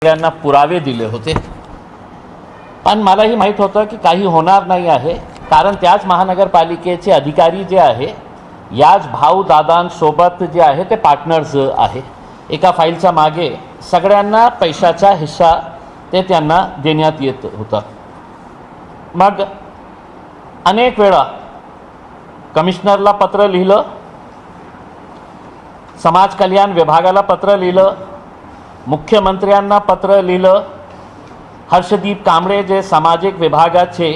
सगळ्यांना पुरावे दिले होते, पण मलाही माहीत होतं की काही होणार नाही आहे, कारण त्याच महानगरपालिकेचे अधिकारी जे आहे याच भाऊ दादांसोबत जे आहे ते पार्टनर्स आहे। एका फाईलच्या मागे सगळ्यांना पैशाचा हिस्सा ते त्यांना देण्यात येत होता। मग अनेक वेळा कमिशनरला पत्र लिहिलं, समाज कल्याण विभागाला पत्र लिहिलं, मुख्यमंत्र्यांना पत्र लिहिलं। हर्षदीप कांबळे जे सामाजिक विभागाचे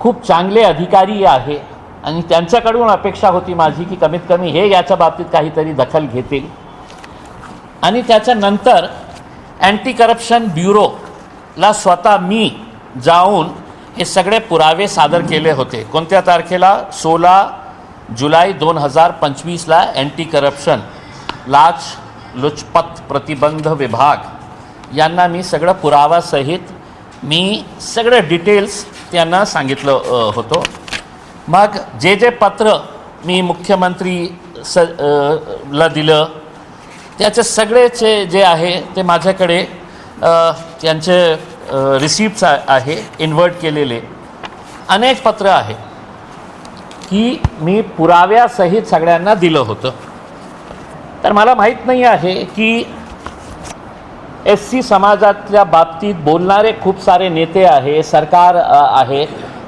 खूप चांगले अधिकारी आहे आणि त्यांच्याकडून अपेक्षा होती माझी की कमीत कमी हे याच्या बाबतीत काहीतरी दखल घेतील। आणि त्याच्यानंतर अँटी करप्शन ब्युरोला स्वतः मी जाऊन हे सगळे पुरावे सादर केले होते। कोणत्या तारखेला? 16 जुलै 2025ला अँटी करप्शन लाचलुचपत प्रतिबंध विभाग यांना मी सगळं पुरावासहित मी सगळे डिटेल्स त्यांना सांगितलं होतं। मग जे जे पत्र मी मुख्यमंत्री ला दिलं त्याचे सगळेचे जे आहे ते माझ्याकडे त्यांचे रिसिप्ट्स आहे, इन्व्हर्ट केलेले अनेक पत्र आहे की मी पुराव्यासहित सगळ्यांना दिलं होतं। तर मला माहीत नाही आहे की SC समाजातल्या बाबतीत बोलणारे खूप सारे नेते आहे, सरकार आहे,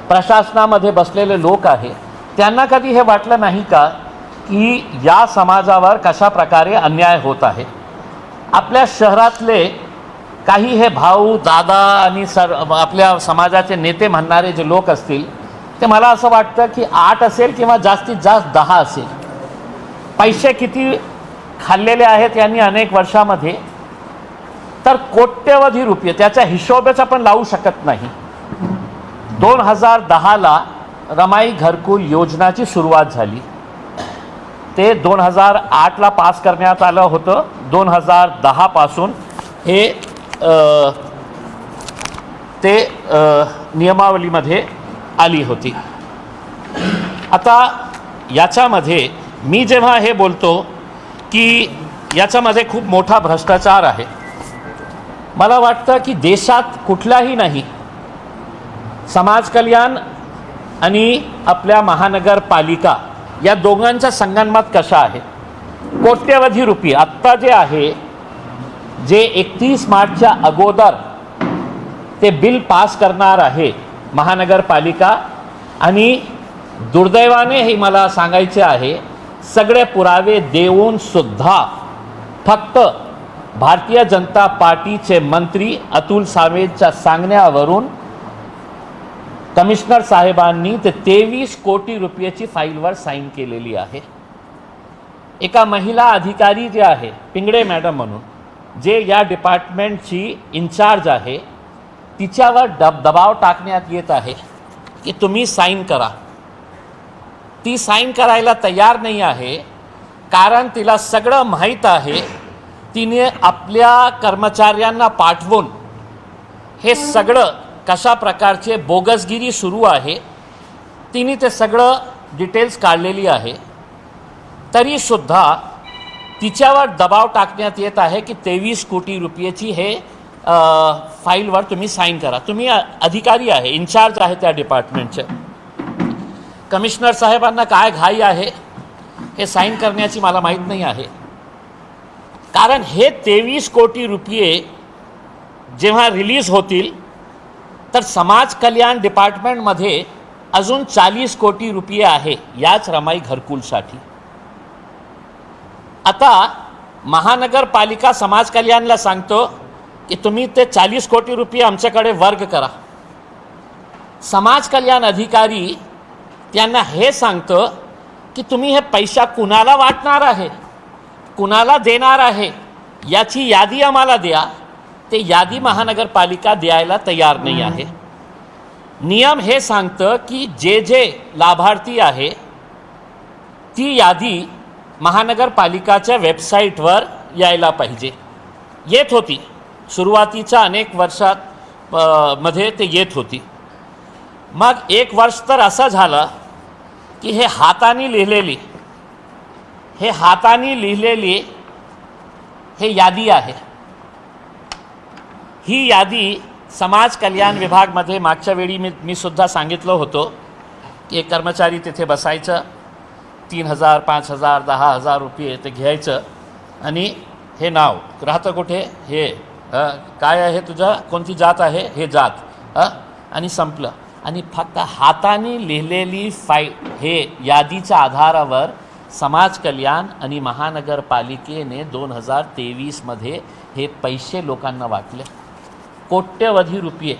प्रशासनामध्ये बसलेले लोक आहे, त्यांना कधी हे वाटलं नाही का की या समाजावर कशा प्रकारे अन्याय होत आहे। आपल्या शहरातले काही हे भाऊ दादा आणि आपल्या समाजाचे नेते म्हणणारे जे लोक असतील ते मला असं वाटतं की 8 असेल किंवा जास्तीत जास्त 10 असेल। पैसे किती खाल्लेले आहेत यांनी अनेक वर्षामध्ये, तर कोट्यवधी रुपये, त्याचा हिशोबच आपण लावू शकत नाही। 2010ला रमाई घरकुल योजनाची सुरुवात झाली, ते 2008ला पास करण्यात आलं होतं। 2010 पासून हे ते नियमावलीमध्ये आली होती। आता याच्यामध्ये मी जेव्हा हे बोलतो की याच्यामध्ये खूप मोठा भ्रष्टाचार आहे, मला वाटतं की देशात कुठलाही नाही, समाज कल्याण आणि आपल्या महानगरपालिका या दोघांचा संगनमत कशा आहे। कोट्यवधी रुपये आत्ता जे आहे, जे 31 मार्चच्या अगोदर ते बिल पास करणार आहे महानगरपालिका, आणि दुर्दैवाने हे मला सांगायचे आहे सगळे पुरावे देऊन सुद्धा फक्त भारतीय जनता पार्टीचे मंत्री अतुल सावेंच्या सांगण्यावरून कमिशनर साहेबांनी ते 23 कोटी रुपयाची फाईलवर साईन केलेली आहे। एका महिला अधिकारी जे आहे पिंगळे मॅडम म्हणून, जे या डिपार्टमेंटची इन्चार्ज आहे, तिच्यावर दबाव टाकण्यात येत आहे की तुम्ही साईन करा। ती साईन करायला तयार नाही आहे, कारण तिला सगळं माहीत आहे। तिने आपल्या कर्मचाऱ्यांना पाठवून हे सगळं कशा प्रकारचे बोगसगिरी सुरू आहे तिने ते सगळं डिटेल्स काढलेली आहे। तरीसुद्धा तिच्यावर दबाव टाकण्यात येत आहे की 23 कोटी रुपयाची हे फाईलवर तुम्ही साईन करा। तुम्ही अधिकारी आहे, इन्चार्ज आहे त्या डिपार्टमेंटचे। कमिशनर साहेबांना काय घाई आहे हे साईन करण्याची मला माहीत नाही आहे, कारण हे 23 कोटी रुपये जेव्हा रिलीज होतील तर समाज कल्याण डिपार्टमेंटमध्ये अजून 40 कोटी रुपये आहे याच रमाई घरकुलसाठी। आता महानगरपालिका समाज कल्याणला सांगतो की तुम्ही ते 40 कोटी रुपये आमच्याकडे वर्ग करा। समाज कल्याण अधिकारी त्यांना हे सांगतं की तुम्ही हे पैसा कुणाला वाटणार आहे, कुणाला देणार आहे याची यादी आम्हाला द्या। ते यादी महानगरपालिका द्यायला तयार नाही आहे। नियम हे सांगतं की जे जे लाभार्थी आहे ती यादी महानगरपालिकाच्या वेबसाईटवर यायला पाहिजे। येत होती सुरुवातीच्या अनेक वर्षात मध्ये ते येत होती। मग एक वर्ष तर असं झालं की हे हाताने लिहिलेली हे यादी आहे। ही यादी समाज कल्याण विभागमध्ये मागच्या वेळी मी सुद्धा सांगितलं होतं की एक कर्मचारी तिथे बसायचं, 3,000 5,000 10,000 रुपये ते घ्यायचं आणि हे नाव राहतं कुठे, हे काय आहे तुझं, कोणती जात आहे, हे जात आणि संपलं. आणि फक्त हाताने लिहिलेली हे यादीच्या आधारावर समाज कल्याण आणि महानगरपालिकेने 2023मध्ये हे पैसे लोकांना वाटले. कोट्यवधी रुपये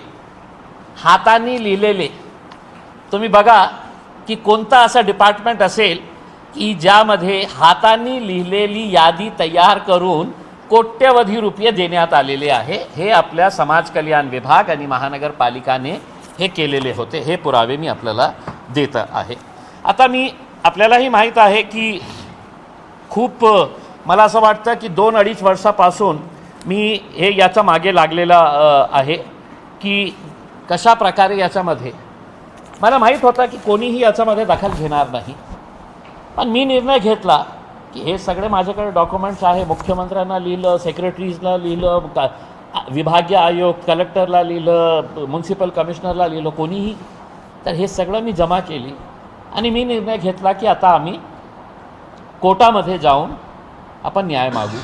हाताने लिहिलेले. तुम्ही बघा की कोणता असा डिपार्टमेंट असेल की ज्यामध्ये हाताने लिहिलेली यादी तयार करून कोट्यवधी रुपये देण्यात आलेले आहे. हे आपल्या समाज कल्याण विभाग आणि महानगरपालिकाने हे केलेले होते. हे पुरावे मी आपल्याला देत आहे. आता आपल्यालाही माहीत आहे की खूप मला असं वाटतं की 2-2.5 वर्षापासून मी याच्या मागे लागलेला आहे की कशा प्रकारे याच्यामध्ये मला माहीत होतं की कोणीही याच्यामध्ये दखल घेणार नाही. पण मी निर्णय घेतला की हे सगळे माझ्याकडे डॉक्युमेंट्स आहे. मुख्यमंत्र्यांना लिहिलं, सेक्रेटरीजला लिहिलं, विभागीय आयुक्त कलेक्टरला लिहिलं, म्युन्सिपल कमिशनरला लिहिलं, कोणीही. तर हे सगळं मी जमा केली आणि मी निर्णय घेतला की आता आम्ही कोर्टामध्ये जाऊन आपण न्याय मागू.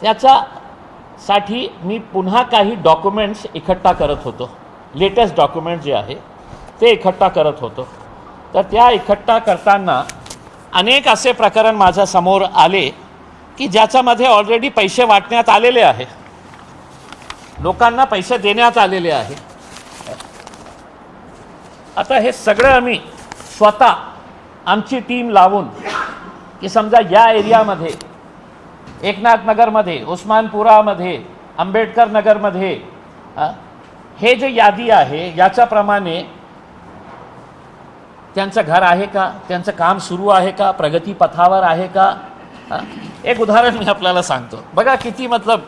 त्याच्यासाठी मी पुन्हा काही डॉक्युमेंट्स इकट्ठा करत होतो. लेटेस्ट डॉक्युमेंट जे आहे ते इकट्ठा करत होतो. तर त्या इकट्ठा करताना अनेक असे प्रकरण माझ्यासमोर आले की ज्याच्यामध्ये ऑलरेडी पैसे वाटण्यात आलेले आहे, लोकांना पैसे देण्यात आलेले आहे. आता हे सगळं आम्ही स्वतः आमची टीम लावून की समजा या एरियामध्ये एकनाथ नगरमध्ये, उस्मानपुरामध्ये, आंबेडकर नगरमध्ये हे जे यादी आहे याच्याप्रमाणे त्यांचं घर आहे का, त्यांचं काम सुरू आहे का, प्रगतीपथावर आहे का. एक उदाहरण मी आपल्याला सांगतो. बघा किती मतलब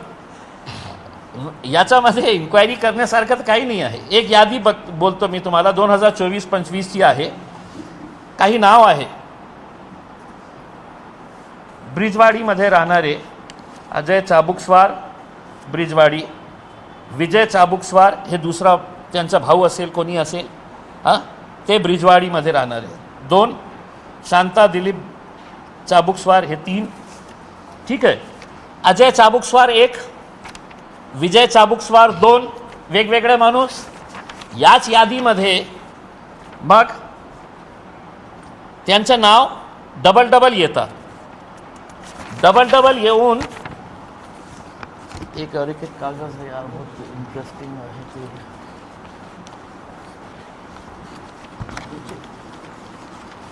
याच्यामध्ये इन्क्वायरी करण्यासारखं तर काही नाही आहे. एक यादी बोलतो मी तुम्हाला 2024-25ची आहे. काही नाव आहे. ब्रिजवाडीमध्ये राहणारे अजय चाबुकस्वार ब्रिजवाडी, विजय चाबुकस्वार हे दुसरा त्यांचा भाऊ असेल, कोणी असेल, ते ब्रिजवाडीमध्ये राहणारे. 2 शांता दिलीप चाबुकस्वार हे 3. ठीक आहे. अजय चाबुकस्वार 1, विजय चाबुकस्वार 2, वेगवेगळे माणूस. याच यादीमध्ये मग त्यांचं नाव डबल येतं. डबल येऊन एक कागज है यार, बहुत इंटरेस्टिंग आहे ते.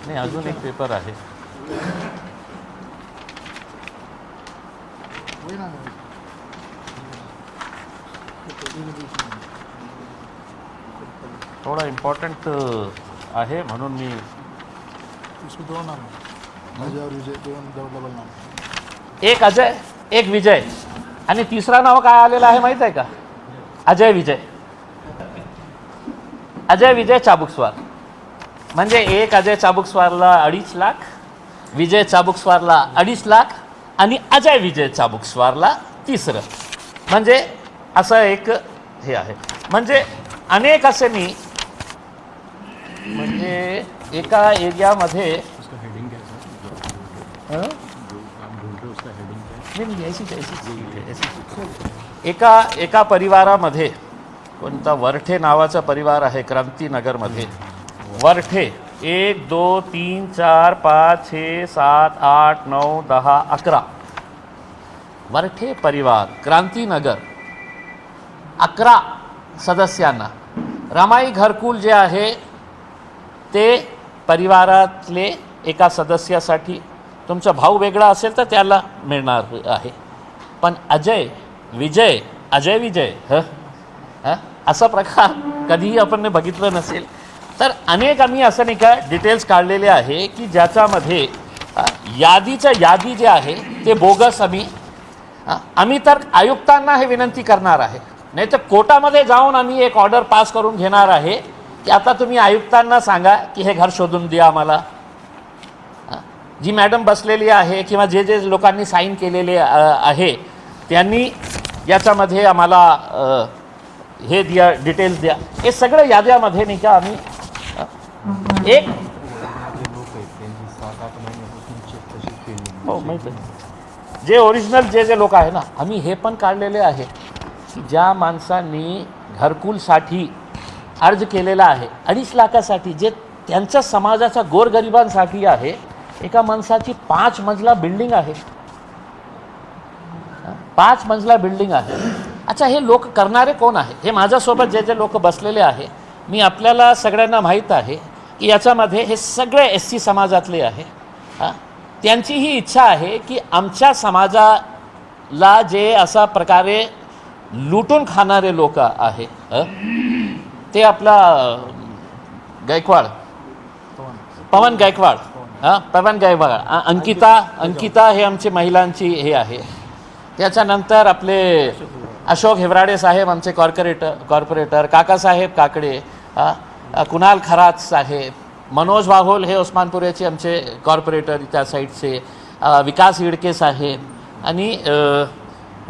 नाही, अजून एक पेपर आहे. थोडा इम्पॉर्टंट आहे म्हणून मी एक अजय, एक विजय आणि तिसरा नाव काय आलेलं आहे माहित आहे का? अजय विजय चाबुकस्वार. म्हणजे एक अजय चाबुकस्वारला 2.5 लाख, विजय चाबुकस्वारला 2.5 लाख आणि अजय विजय चाबुकस्वारला तिसरं. म्हणजे असं एक हे आहे. म्हणजे अनेक असे मी म्हणजे एका एरियामध्ये एका परिवारामध्ये, कोणता वरठे नावाचा परिवार आहे क्रांतीनगरमध्ये, वरठे 1 2 3 4 5 6 7 8 9 10 11 वरठे परिवार क्रांतीनगर 11 सदस्यांना रमाई घरकुल जे आहे ते परिवारातले एका सदस्यासाठी, तुमचा भाऊ वेगळा असेल तर त्याला मिळणार आहे. पण अजय विजय असा प्रकार कधीही आपण बघितलं नसेल. तर अनेक आम्ही असं नाही का डिटेल्स काढलेले आहे की ज्याच्यामध्ये यादी जे आहे ते बोगस. आम्ही तर आयुक्तांना हे विनंती करणार आहे, नाही तर कोर्टामध्ये जाऊन आम्ही एक ऑर्डर पास करून घेणार आहे की आता तुम्ही आयुक्तांना सांगा की हे घर शोधून द्या आम्हाला. जी मॅडम बसलेली आहे किंवा जे लोकांनी साईन केलेले आहे त्यांनी याच्यामध्ये आम्हाला हे द्या, डिटेल्स द्या. हे सगळं याद्यामध्ये नाही का आम्ही एक हो माहिती आहे. जे ओरिजिनल जे लोक आहे ना, आम्ही हे पण काढलेले आहे की ज्या माणसांनी घरकुलसाठी अर्ज केलेला आहे 2.5 लाखासाठी, जे त्यांच्या समाजाच्या गोरगरिबांसाठी आहे. एका माणसाची 5 मजला बिल्डिंग आहे, 5 मजला बिल्डिंग आहे. अच्छा, हे लोक करणारे कोण आहे? हे माझ्यासोबत जे लोक बसलेले आहे, मी आपल्याला सगळ्यांना माहीत आहे की याच्यामध्ये हे सगळे SC समाजातले आहे. त्यांची ही इच्छा आहे की आमच्या समाजाला जे असा प्रकारे लुटून खाणारे लोक आहे, ते आपला गायकवाड, पवन गायकवाड, पवन गायकवाड, अंकिता हे आमची महिलांची हे आहे. त्याच्यानंतर आपले अशोक हिवराडे साहेब आमचे कॉर्पोरेटर, काकासाहेब काकडे, कुणाल खरात साहेब, मनोज वाघोल हे उस्मानपुरेचे आमचे कॉर्पोरेटर त्या साईडचे, विकास इडके साहेब आणि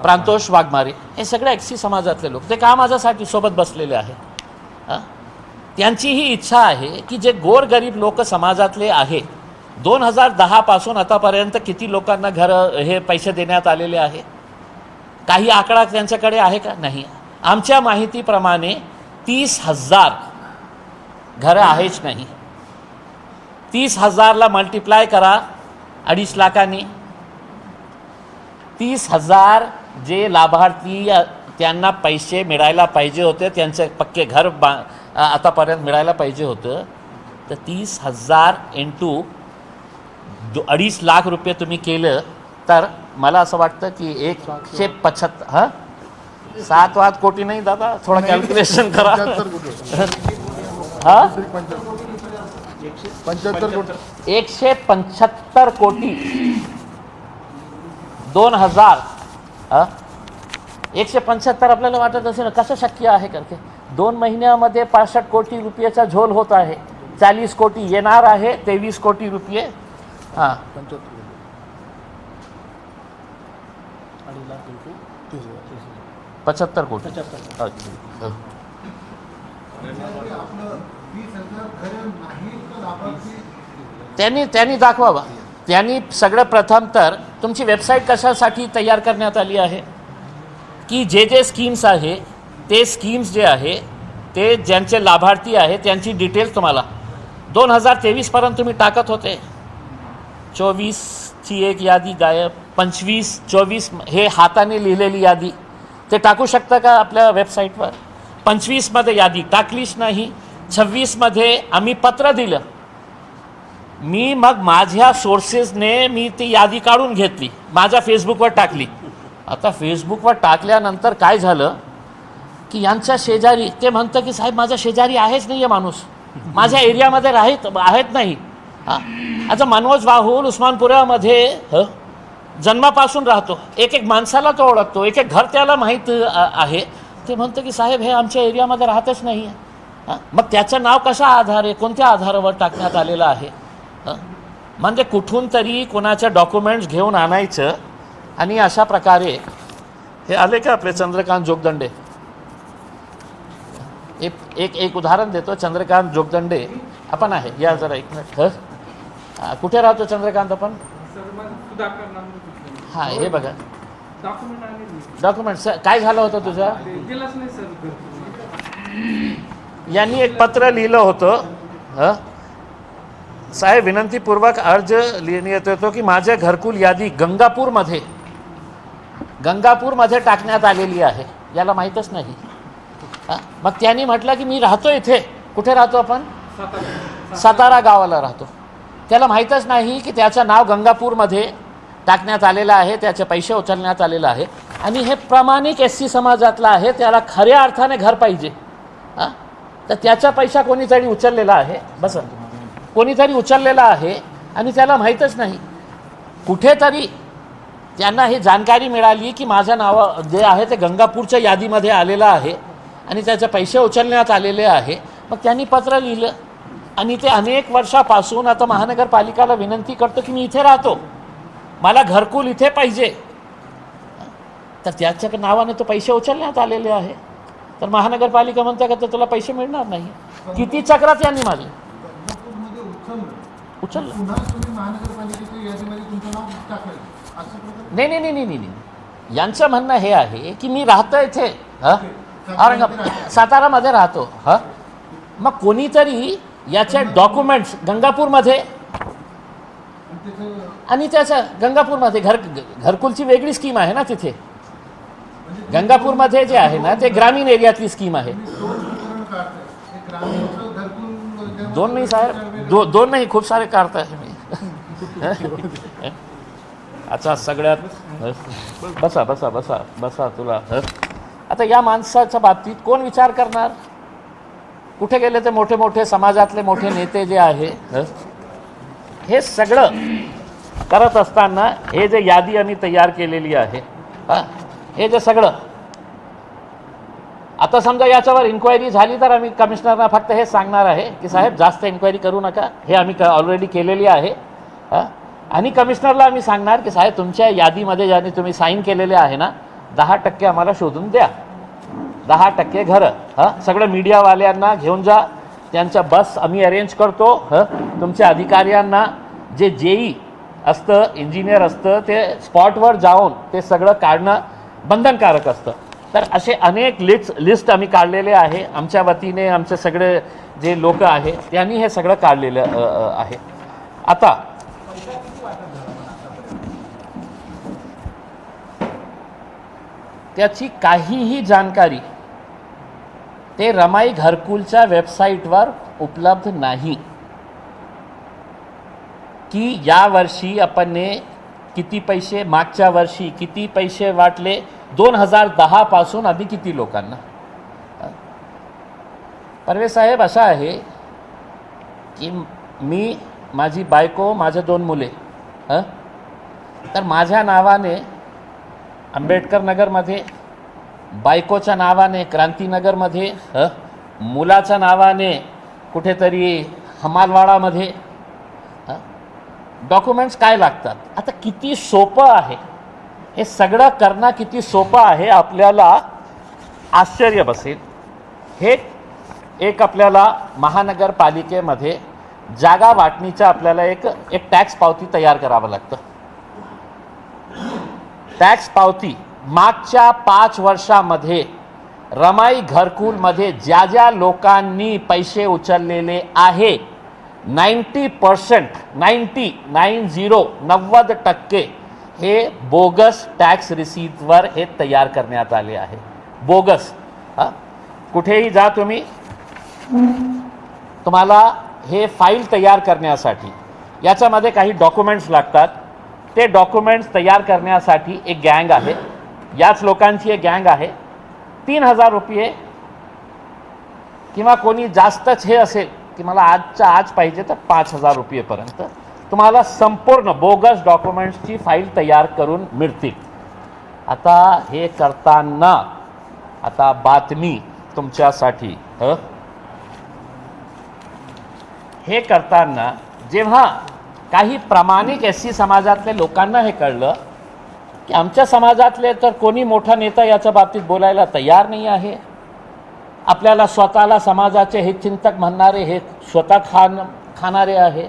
प्रांतोष वाघमारे, हे सगळे SC समाजातले लोक, ते का माझ्यासाठी सोबत बसलेले आहे. त्यांची ही इच्छा आहे की जे गोरगरीब लोक समाजातले आहे, 2010 पासून आतापर्यंत किती लोकांना घर हे पैसे देण्यात आलेले आहे? काही आकडा त्यांच्याकडे आहे का? नाही. आमच्या माहितीप्रमाणे 30,000 घरं आहेच नाही. 30,000ला मल्टिप्लाय करा 2.5 लाखांनी. 30,000 जे लाभार्थी त्यांना पैसे मिळायला पाहिजे होते, त्यांचे पक्के घर आतापर्यंत मिळायला पाहिजे होतं, तर 30,000 इंटू 2.5 लाख रुपये तुम्ही केलं तर मला असं वाटतं की 175 7 कोटी नाही दादा, थोडा कॅल्क्युलेशन करा. 175 कोटी 2000 175 आपल्याला वाटत असेल कसं शक्य आहे करते. 2 महिन्यामध्ये 65 कोटी रुपयाचा झोल होत आहे. 40 कोटी येणार आहे, 23 कोटी रुपये. 75 कोटी. त्यांनी दाखवावा. त्यांनी सगळं प्रथम तर तुमची वेबसाईट कशासाठी तयार करण्यात आली आहे की जे स्कीम्स आहे ते स्कीम्स जे आहे ते ज्यांचे लाभार्थी आहे त्यांची डिटेल्स तुम्हाला 2023पर्यंत तुम्ही टाकत होते. 24ची एक यादी गायब, 25, 24 हे हाताने लिहिलेली यादी ते टाकू शकता का आपल्या वेबसाईटवर? 25मध्ये यादी टाकलीच नाही. 26मध्ये आम्ही पत्र दिलं. मी मग माझ्या सोर्सेसने मी ती यादी काढून घेतली, माझ्या फेसबुकवर टाकली. आता फेसबुकवर टाकल्यानंतर काय झालं की यांच्या शेजारी ते म्हणतं की साहेब माझ्या शेजारी आहेच नाही आहे माणूस, माझ्या एरियामध्ये आहेत नाही. आता मनोज वाहुल उस्मानपुरामध्ये जन्मापासून राहतो, एक माणसाला तो ओळखतो, एक घर त्याला माहीत आहे. ते म्हणतं की साहेब हे आमच्या एरियामध्ये राहतच नाही आहे. मग त्याचं नाव कशा आधारे, कोणत्या आधारावर टाकण्यात आलेलं आहे? म्हणजे कुठून तरी कोणाच्या डॉक्युमेंट्स घेऊन आणायचं आणि अशा प्रकारे हे आले का आपले चंद्रकांत जोगदंडे. एक उदाहरण देतो. चंद्रकांत जोगदंडे आपण आहे, या जरा एक मिनिट. कुठे राहतो चंद्रकांत आपण? हां, हे बघा डॉक्युमेंट्स. काय झालं होतं तुझं? यांनी एक पत्र लिहिलं होतं, साहेब विनंतीपूर्वक अर्ज लिहिण्यात येतो की माझ्या घरकुल यादी गंगापूरमध्ये टाकण्यात आलेली आहे. याला माहीतच नाही. मग त्यांनी म्हटलं की मी राहतो इथे. कुठे राहतो आपण? सातारा गावाला राहतो. त्याला माहीतच नाही की त्याचं नाव गंगापूरमध्ये टाकण्यात आलेलं आहे, त्याचे पैसे उचलण्यात आलेलं आहे. आणि हे प्रामाणिक SC समाजातला आहे, त्याला खऱ्या अर्थाने घर पाहिजे. तर त्याचा पैसा कोणीतरी उचललेला आहे, बस कोणीतरी उचललेला आहे आणि त्याला माहीतच नाही. कुठेतरी त्यांना ही जानकारी मिळाली की माझं नाव जे आहे ते गंगापूरच्या यादीमध्ये आलेलं आहे आणि त्याचे पैसे उचलण्यात आलेले आहे. मग त्यांनी पत्र लिहिलं आणि ते अनेक वर्षापासून आता महानगरपालिकाला विनंती करतो की मी इथे राहतो, मला घरकुल इथे पाहिजे. तर त्याच्या नावाने तो पैसे उचलण्यात आलेले आहे. तर महानगरपालिका म्हणते का तर तुला पैसे मिळणार नाही. किती चक्रात यांनी मारले, उचललं. नाही नाही नाही नाही नाही, यांचं म्हणणं हे आहे की मी राहतो इथे सातारामध्ये राहतो. मग कोणीतरी याचे डॉक्युमेंट्स गंगापूरमध्ये आणि त्याचं गंगापूरमध्ये घरकुलची वेगळी स्कीम आहे ना तिथे. गंगापूरमध्ये जे आहे ना ते ग्रामीण एरियातली स्कीम आहे. दोन नाही साहेब, दोन नाही, खूप सारे काढत आहे मी. अच्छा सगळ्यात बसा बसा बसा बसा तुला. आता या माणसाच्या बाबतीत कोण विचार करणार? कुठे गेले ते मोठे मोठे समाजातले मोठे नेते जे आहे, हे सगळं करत असताना हे जे यादी आम्ही तयार केलेली आहे, हे जे सगळं आता समजा याच्यावर इन्क्वायरी झाली तर आम्ही कमिशनरना फक्त हे सांगणार आहे की साहेब जास्त इन्क्वायरी करू नका, हे आम्ही ऑलरेडी केलेली आहे. आणि कमिशनरला आम्ही सांगणार की साहेब तुमच्या यादीमध्ये ज्याने तुम्ही साईन केलेले आहे ना 10% आम्हाला शोधून द्या, 10% घरं. सगळं मीडियावाल्यांना घेऊन जा, त्यांच्या बस आम्ही अरेंज करतो. तुमच्या अधिकाऱ्यांना जे जेई असतं, इंजिनियर असतं, ते स्पॉटवर जाऊन ते सगळं काढणं बंधनकारक असतं. तर असे अनेक लिस्ट आम्ही काढलेले आहे. आमच्या वतीने आमचे सगळे जे लोक आहे त्यांनी हे सगळं काढलेलं आहे. आता त्याची काहीही जानकारी ते रमाई घरकुलच्या वेबसाईटवर उपलब्ध नाही की यावर्षी आपण किती पैसे, मागच्या वर्षी किती पैसे वाटले, 2010 पासून आधी किती लोकांना. परवेज साहेब असा आहे की मी, माझी बायको, माझे 2 मुले, तर माझ्या नावाने आंबेडकर नगरमध्ये, बायकोच्या नावाने क्रांतीनगरमध्ये, मुलाच्या नावाने कुठेतरी हमालवाडामध्ये डॉक्युमेंट्स काय लागतात. आता किती सोपं आहे हे सगळं करणं, किती सोपं आहे आपल्याला आश्चर्य बसेल. हे एक आपल्याला महानगरपालिकेमध्ये जागा वाटणीचा आपल्याला एक टॅक्स पावती तयार करावं लागतं. टॅक्स पावती मागच्या 5 वर्षामध्ये रमाई घरकुलमध्ये ज्या ज्या लोकांनी पैसे उचललेले आहे 90% 90% हे बोगस टॅक्स रिसीटवर हे तयार करण्यात आले आहे. बोगस. कुठेही जा तुम्ही, तुम्हाला हे फाईल तयार करण्यासाठी याच्यामध्ये काही डॉक्युमेंट्स लागतात. ते डॉक्युमेंट्स तयार करण्यासाठी एक गँग आहे, याच लोकांची एक गँग आहे. 3000 रुपये किंवा कोणी जास्तच हे असेल की मला आजच्या आज पाहिजे तर 5000 रुपयेपर्यंत तुम्हाला संपूर्ण बोगस डॉक्युमेंट्सची फाईल तयार करून मिळतील. आता हे करताना आता बातमी तुमच्यासाठी, हे करताना जेव्हा काही प्रामाणिक SC समाजातल्या लोकांना हे कळलं की आमच्या समाजातले तर कोणी मोठा नेता याच्या बाबतीत बोलायला तयार नाही आहे, आपल्याला स्वतःला समाजाचे हे चिंतक म्हणणारे हे स्वतः खाणारे आहे.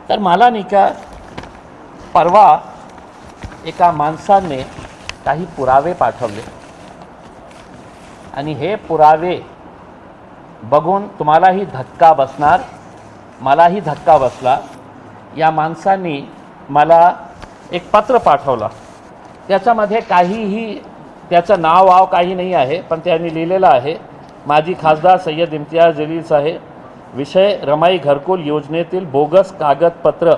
तर मला नाही का परवा एका माणसाने काही पुरावे पाठवले आणि हे पुरावे बघून तुम्हालाही धक्का बसणार, मलाही धक्का बसला. या माणसाने मला एक पत्र पाठवला, त्याच्यामध्ये काहीही त्याचं नाव वाव काही नाही आहे, पण त्यांनी लिहिलेलं आहे, माजी खासदार सय्यद इम्तियाज जलील साहेब, विषय रमाई घरकुल योजनेतील बोगस कागदपत्र,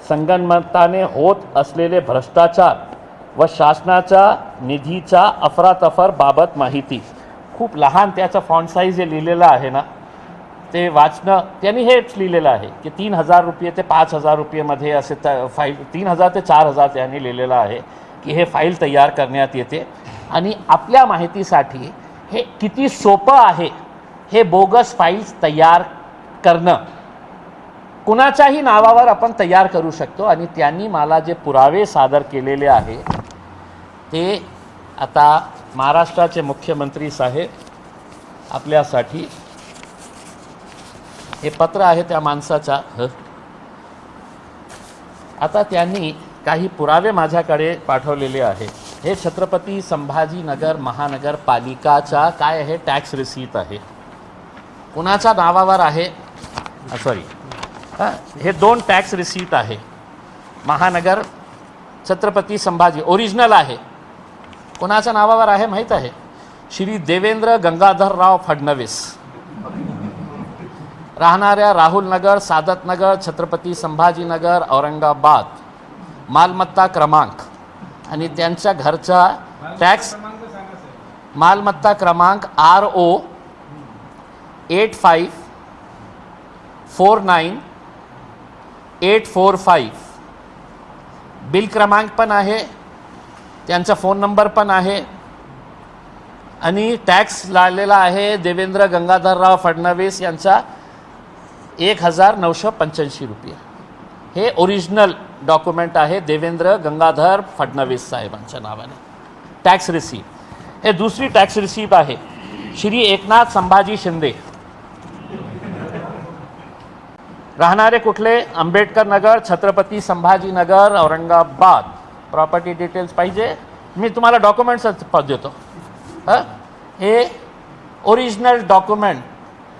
संगनमताने होत असलेले भ्रष्टाचार व शासनाच्या निधीच्या अफरातफर बाबत माहिती. खूप लहान त्याचं फॉन्ट साईज जे लिहिलेलं आहे ना ते वाचणं, त्यांनी हेच लिहिलेलं आहे की 3000 रुपये ते 5000 रुपयेमध्ये असे फाईल, 3000 ते 4000 त्यांनी लिहिलेलं आहे की हे फाईल तयार करण्यात येते. आणि आपल्या माहितीसाठी हे किती सोपं आहे हे बोगस फाईल्स तयार करणं. कुणाच्याही नावावर आपण तयार करू शकतो. आणि त्यांनी मला जे पुरावे सादर केलेले आहे ते आता महाराष्ट्राचे मुख्यमंत्री साहेब आपल्यासाठी हे पत्र आहे त्या माणसाचा. आता त्यांनी काही पुरावे माझ्याकडे पाठवलेले आहे. हे छत्रपती संभाजीनगर महानगरपालिकाचा काय आहे, टॅक्स रिसीट आहे. कुणाच्या नावावर आहे, सॉरी हे 2 टॅक्स रिसीट आहे. महानगर छत्रपती संभाजी ओरिजिनल आहे. कोणाच्या नावावर आहे माहीत आहे, श्री देवेंद्र गंगाधरराव फडणवीस, राहणाऱ्या राहुल नगर, सादत नगर, छत्रपती संभाजीनगर, औरंगाबाद. मालमत्ता क्रमांक आणि त्यांच्या घरचा टॅक्स मालमत्ता क्रमांक RO 8549845. बिल क्रमांक पण आहे, त्यांचा फोन नंबर पण आहे आणि टॅक्स लागलेला आहे देवेंद्र गंगाधरराव फडणवीस यांचा 1985 रुपये. हे ओरिजिनल डॉक्युमेंट आहे देवेंद्र गंगाधर फडणवीस साहेबांच्या नावाने टॅक्स रिसीट. हे दुसरी टॅक्स रिसीट आहे श्री एकनाथ संभाजी शिंदे, राहणारे कुठले, आंबेडकर नगर, छत्रपती संभाजीनगर, औरंगाबाद. प्रॉपर्टी डिटेल्स पाहिजे, मी तुम्हाला डॉक्युमेंट्सच देतो. हे ओरिजिनल डॉक्युमेंट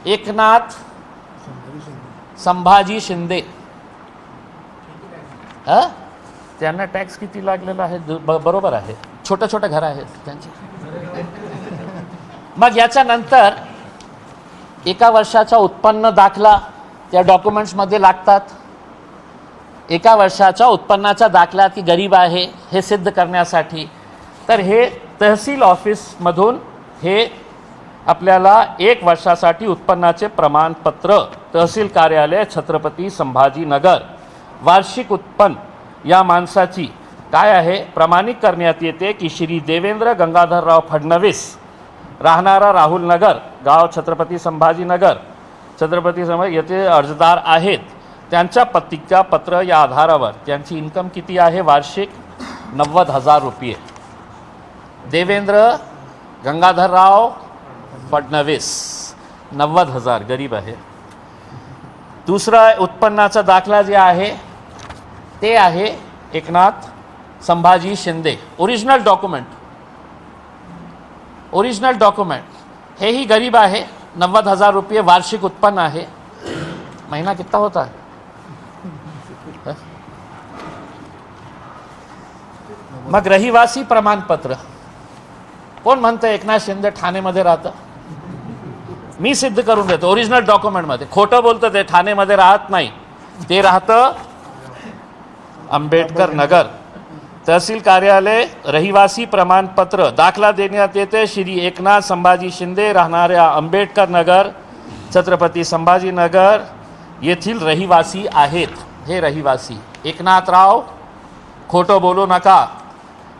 एकनाथ संभाजी शिंदे. त्यांना टॅक्स किती लागलेला आहे, बरोबर आहे, छोटे छोटे घर आहेत त्यांचे. मग याच्यानंतर 1 वर्षाचा उत्पन्न दाखला त्या डॉक्युमेंट्समध्ये लागतात. 1 वर्षाच्या उत्पन्नाचा दाखला की गरीब आहे हे सिद्ध करण्यासाठी. तर हे तहसील ऑफिसमधून हे आपल्याला 1 वर्षासाठी उत्पन्नाचे प्रमाणपत्र, तहसील कार्यालय छत्रपती संभाजीनगर, वार्षिक उत्पन्न या माणसाची काय आहे प्रमाणित करण्यात येते की श्री देवेंद्र गंगाधरराव फडणवीस, राहणारा राहुल नगर, गाव छत्रपती संभाजीनगर, छत्रपती संभाजी येथे अर्जदार आहेत. त्यांच्या पत्रिका पत्र या आधारावर त्यांची इन्कम किती आहे, वार्षिक 90,000 रुपये. देवेंद्र गंगाधरराव फडणवीस 90,000, गरीब आहे. दुसरा उत्पन्नाचा दाखला जे आहे ते आहे एकनाथ संभाजी शिंदे, ओरिजिनल डॉक्युमेंट. हेही गरीब आहे, 90,000 रुपये वार्षिक उत्पन्न आहे. महीना कितना होता है? मग रहिवासी प्रमाणपत्र कोण म्हणतं एकनाथ शिंदे ठाणेमध्ये राहतं? मी सिद्ध करून देतो ओरिजिनल डॉक्युमेंटमध्ये. खोटं बोलतं ते, ठाणेमध्ये राहत नाही, ते राहतं आंबेडकर नगर. तहसील कार्यालय रहिवासी प्रमाणपत्र दाखला देण्यात येते श्री एकनाथ संभाजी शिंदे, राहणाऱ्या आंबेडकर नगर, छत्रपती संभाजीनगर येथील रहिवासी आहेत. हे रहिवासी एकनाथराव, खोटं बोलू नका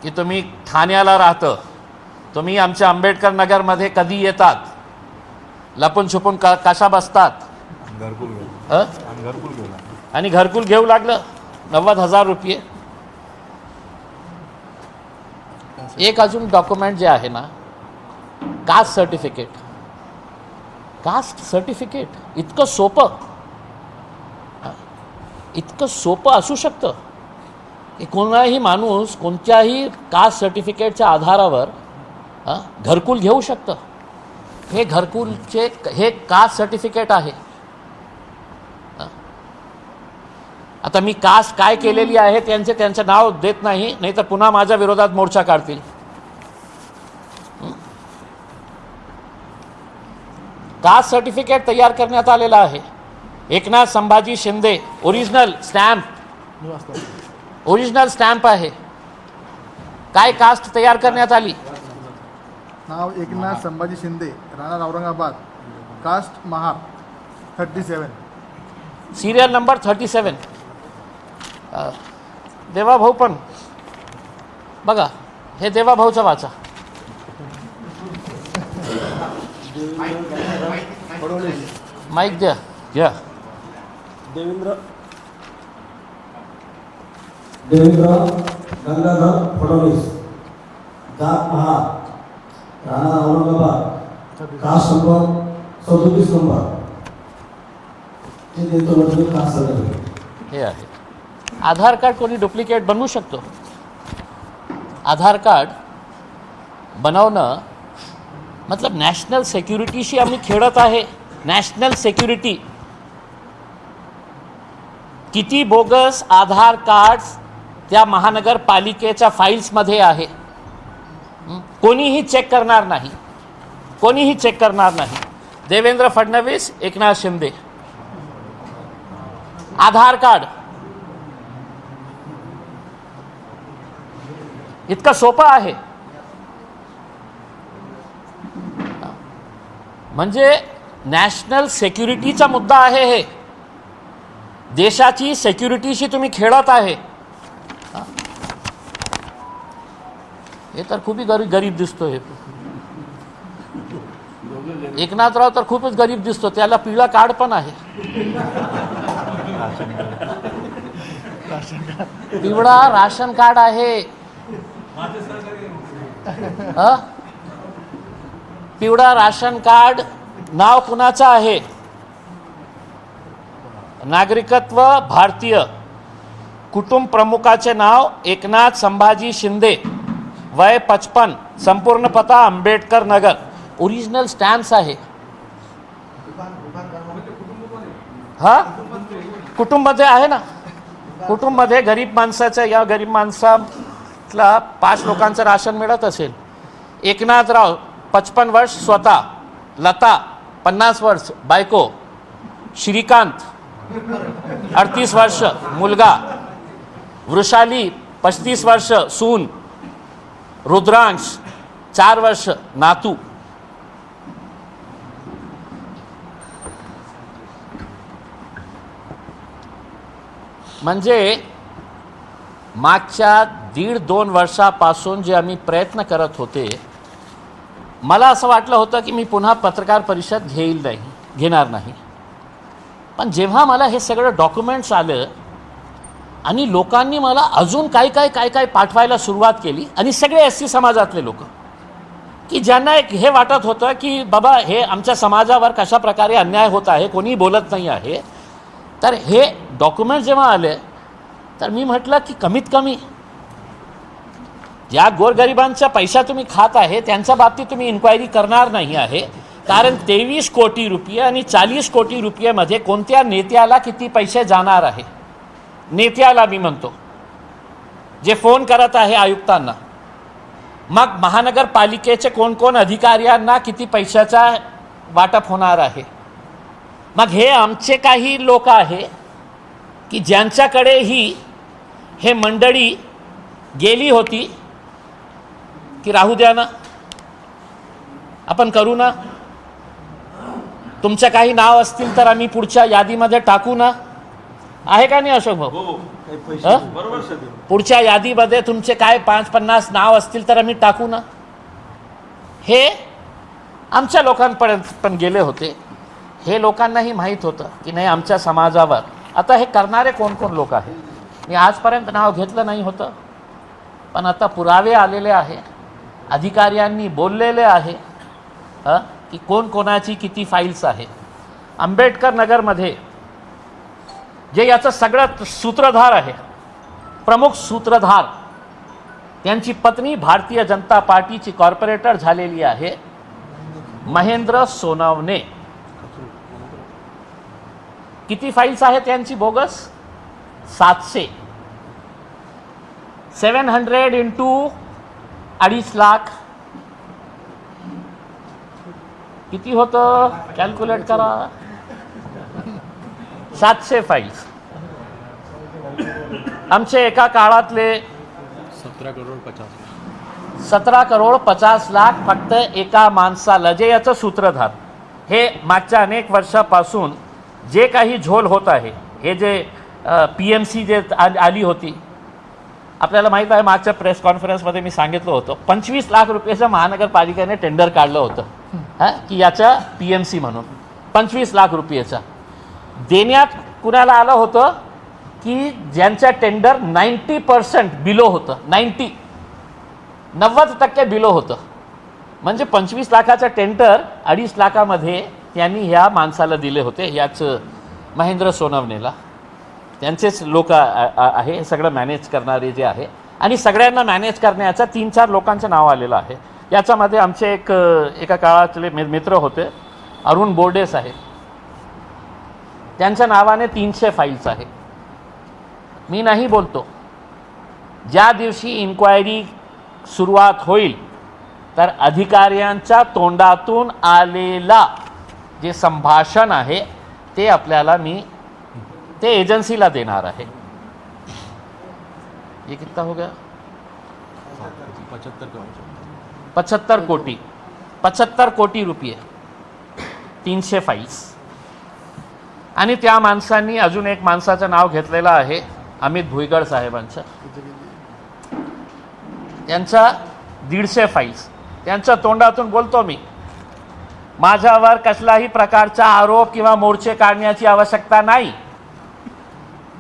की तुम्ही ठाण्याला राहतं. तुम्ही आमच्या आंबेडकर नगरमध्ये कधी येतात, लपून छुपून कशा बसतात, आणि घरकुल घेऊ लागलं 90,000 रुपये. एक अजून डॉक्युमेंट जे आहे ना, कास्ट सर्टिफिकेट इतकं सोपं असू शकतं की कोणाही माणूस कोणत्याही कास्ट सर्टिफिकेटच्या आधारावर घरकुल घेऊ शकतं. हे घरकुलचे हे कास्ट सर्टिफिकेट आहे. आता मी कास्ट काय केलेली आहे त्यांचं नाव देत नाही, नाही तर पुन्हा माझ्या विरोधात मोर्चा काढतील. कास्ट सर्टिफिकेट तयार करण्यात आलेला आहे. एकनाथ संभाजी शिंदे, ओरिजिनल स्टॅम्प आहे. काय कास्ट तयार करण्यात आली? नाव एकनाथ संभाजी शिंदे, राहणार Aurangabad, caste Mahar 37, serial number 37. Devabhau पण बघा, हे देवाभाऊचं वाचा. माईक द्या, घ्या. देवेंद्र गंगाधर फडणवीस, जात महार राणा औरंगाबाद कास्ट नंबर 37 नंबर ते देतो म्हणजे कास्ट सर्टिफिकेट हे आहे. आधार कार्ड कोणी डुप्लिकेट बनवू शकतो. आधार कार्ड बनवणं मतलब नॅशनल सिक्युरिटीशी आम्ही खेळत आहे. National security. किती बोगस आधार कार्ड्स त्या महानगरपालिकेच्या फाईल्समध्ये आहे. कोणीही चेक करणार नाही. कोणीही चेक करणार नाही. देवेंद्र फडणवीस, एकनाथ शिंदे. आधार कार्ड इतकं सोपं आहे. म्हणजे नॅशनल सिक्युरिटीचा मुद्दा आहे. हे देशाची सिक्युरिटीशी तुम्ही खेळत आहे. हे तर खूपच गरीब दिसतो. हे एकनाथराव तर खूपच गरीब दिसतो. त्याला पिवळा कार्ड पण आहे. पिवळा राशन कार्ड आहे. पिवळा राशन कार्ड नाव कुणाचं आहे. नागरिकत्व भारतीय. कुटुंब प्रमुखाचे नाव एकनाथ संभाजी शिंदे. वय 55. संपूर्ण पत्ता आंबेडकर नगर. ओरिजिनल स्टॅम्प्स आहे. हा कुटुंबमध्ये आहे ना. कुटुंबमध्ये गरीब माणसाचं या गरीब माणसाला 5 लोकांचं राशन मिळत असेल. एकनाथराव 55 वर्ष स्वतः. लता 50 वर्ष बायको. श्रीकांत 38 वर्ष मुलगा. वृषाली 35 वर्ष सून. रुद्रांश 4 वर्ष नातू. म्हणजे मागच्या 1.5-2 वर्षापासून जे आम्ही प्रयत्न करत होते. मला असं वाटलं होतं की मी पुन्हा पत्रकार परिषद घेणार नाही. पण जेव्हा मला हे सगळं डॉक्युमेंट्स आलं आणि लोकांनी मला अजून काय पाठवायला सुरुवात केली. आणि सगळे SC समाजातले लोक की ज्यांना एक हे वाटत होतं की बाबा हे आमच्या समाजावर कशा प्रकारे अन्याय होत आहे. कोणी बोलत नाही आहे. तर हे डॉक्युमेंट जेव्हा आले तर मी म्हटलं की कमीत कमी ज्या गोरगरिबांचा पैसा तुम्ही खात आहे त्यांच्या बाबतीत तुम्ही इन्क्वायरी करणार नाही आहे. कारण 23 कोटी रुपये आणि 40 कोटी रुपयेमध्ये कोणत्या नेत्याला किती पैसे जाणार आहे. नेत्याला मी म्हणतो जे फोन करत आहे आयुक्तांना. मग महानगरपालिकेचे कोण अधिकाऱ्यांना किती पैशाचा वाटप होणार आहे. मग हे आमचे काही लोक आहे की ज्यांच्याकडेही हे मंडळी गेली होती की राहू द्या ना आपण करू ना. तुमचं काही नाव असतील तर आम्ही पुढच्या यादीमध्ये टाकू ना. आहे का नाही अशोक भाऊ. पुढच्या यादीमध्ये तुमचे काय 5-50 नाव असतील तर आम्ही टाकू ना. हे आमच्या लोकांपर्यंत पण गेले होते. हे लोकांनाही माहीत होतं की नाही आमच्या समाजावर. आता हे करणारे कोण लोक आहे. मी आजपर्यंत नाव घेतलं नाही होतं. पण आता पुरावे आलेले आहे. अधिकाऱ्यांनी बोललेले आहे की कोणाची किती फाईल्स आहे. आंबेडकर नगरमध्ये जे याचं सगळं सूत्रधार आहे. प्रमुख सूत्रधार त्यांची पत्नी भारतीय जनता पार्टीची कॉर्पोरेटर झालेली आहे. महेंद्र सोनवणे. किती फाईल्स आहेत त्यांची बोगस. 700. 700 इंटू 2.5 लाख किती होतं कॅल्क्युलेट करा. 700 फाईल्स. आमचे एका काळातले 17 करोड 50 लाख फक्त एका माणसाला. जे याचं सूत्रधार हे मागच्या अनेक वर्षापासून जे काही झोल होत आहे. हे जे PMC जे आली होती. आपल्याला माहीत आहे मागच्या प्रेस कॉन्फरन्समध्ये मी सांगितलं होतं 25 लाख रुपयाचं महानगरपालिकेने टेंडर काढलं होतं की याच्या PMC म्हणून 25 लाख रुपयाचा देण्यात कुणाला आलं होतं की ज्यांच्या टेंडर 90% बिलो होतं. 90% बिलो होतं. म्हणजे 25 लाखाचं टेंडर 2.5 लाखामध्ये त्यांनी ह्या माणसाला दिले होते, याच महेंद्र सोनवणेला. त्यांचेच लोक आहे हे सगळं मॅनेज करणारे जे आहे, आणि सगळ्यांना मॅनेज करण्याचं 3-4 लोकांचं नाव आलेलं आहे. याच्यामध्ये आमचे एका काळातले मित्र होते, अरुण बोर्डे साहेब. त्यांच्या नावाने 300 फाईल्स आहे. मी नाही बोलतो, ज्या दिवशी इन्क्वायरी सुरुवात होईल तर अधिकाऱ्यांच्या तोंडातून आलेला जे संभाषण आहे ते आपल्याला मी ते एजन्सीला देणार आहे. ये कितना हो गया? 75 कोटी रुपये, 300 फाईल्स. आणि त्या माणसांनी अजून एक माणसाचं नाव घेतलेलं आहे, अमित भुईगड साहेबांचं. त्यांचा 150 फाईल्स. त्यांच्या तोंडातून बोलतो मी, माझ्यावर कसलाही प्रकारचा आरोप किंवा मोर्चे काढण्याची आवश्यकता नाही,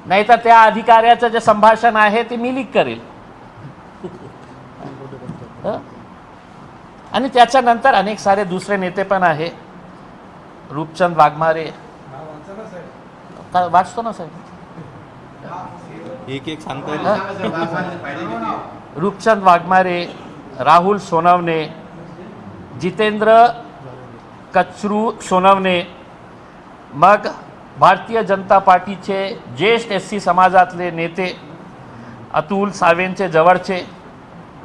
नाहीतर त्या अधिकाऱ्याचं जे संभाषण आहे ते मी लीक करेल. आणि त्याच्यानंतर अनेक सारे दुसरे नेते पण आहे. रूपचंद वाघमारे, वाचतो ना साहेब, एक सांगता येईल. रूपचंद वाघमारे, राहुल सोनवणे, जितेंद्र कचरू सोनवणे, मग भारतीय जनता पार्टीचे ज्येष्ठ SC समाजातले नेते अतुल सावेंचे जवळचे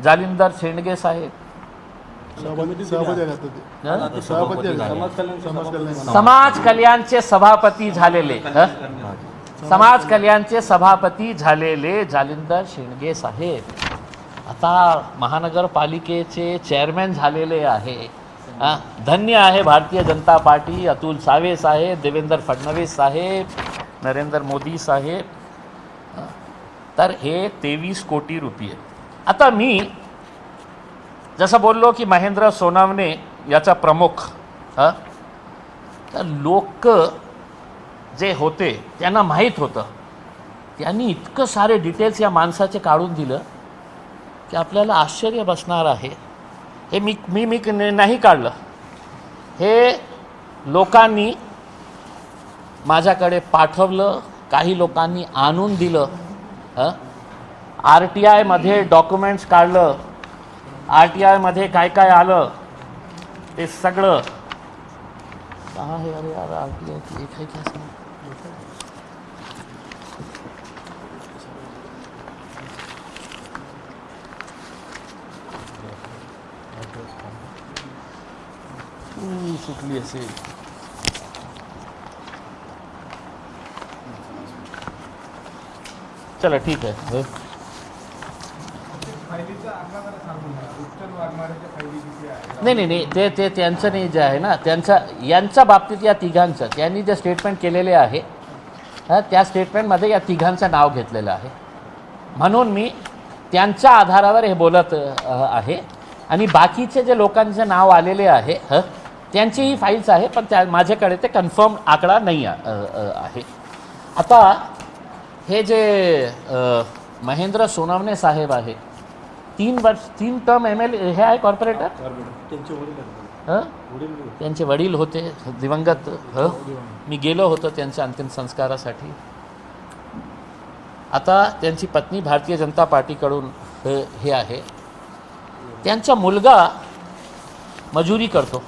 जालिंदर शेंडगे साहेब, समाज कल्याणचे सभापती झालेले समाज कल्याणचे सभापती झालेले जालिंदर शेंडगे साहेब आता महानगरपालिकेचे चेअरमॅन झालेले आहे. धन्य आहे भारतीय जनता पार्टी, अतुल सावे साहेब, देवेंद्र फडणवीस साहेब, नरेंद्र मोदी साहेब. तर हे 23 कोटी रुपये. आता मी जसं बोललो की महेंद्र सोनवणे याचा प्रमुख, तर लोक जे होते त्यांना माहीत होतं, त्यांनी इतकं सारे डिटेल्स या माणसाचे काढून दिलं की आपल्याला आश्चर्य बसणार आहे. हे मी नाही काढलं, हे लोकांनी माझ्याकडे पाठवलं, काही लोकांनी आणून दिलं. RTI मध्ये डॉक्युमेंट्स काढलं, RTI मध्ये काय काय आलं ते सगळं. कहाँ है? अरे यार RTI की एक है क्या? सुटली असेल. चला ठीक आहे. नाही ते त्यांचं नाही जे आहे ना, यांच्या बाबतीत या तिघांचं त्यांनी जे स्टेटमेंट केलेले आहे त्या स्टेटमेंटमध्ये या तिघांचं नाव घेतलेलं आहे. म्हणून मी त्यांच्या आधारावर हे बोलत आहे. आणि बाकीचे जे लोकांचे नाव आलेले आहे त्यांचीही फाईल्स आहे, पण माझ्याकडे ते कन्फर्म आकडा नाही आहे. आता हे जे महेंद्र सोनवणे साहेब आहे, 3 टर्म ML हे आहे कॉर्पोरेटर. त्यांचे वडील होते दिवंगत. मी गेलो होतो त्यांच्या अंतिम संस्कारासाठी. आता त्यांची पत्नी भारतीय जनता पार्टीकडून हे आहे. त्यांचा मुलगा मजुरी करतो.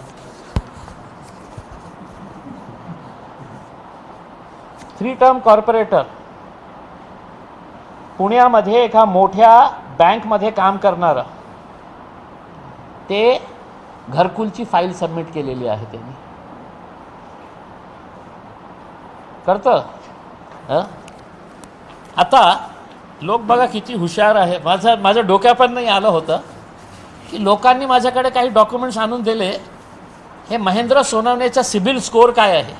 थ्री टर्म कॉर्पोरेटर, पुण्यामध्ये एका मोठ्या बँकमध्ये काम करणारा, ते घरकुलची फाईल सबमिट केलेली आहे त्यांनी. करतं. आता लोक बघा किती हुशार आहे. माझ्या डोक्या पण नाही आलं होतं की लोकांनी माझ्याकडे काही डॉक्युमेंट्स आणून दिले. हे महेंद्र सोनवणेचा सिबिल स्कोअर काय आहे,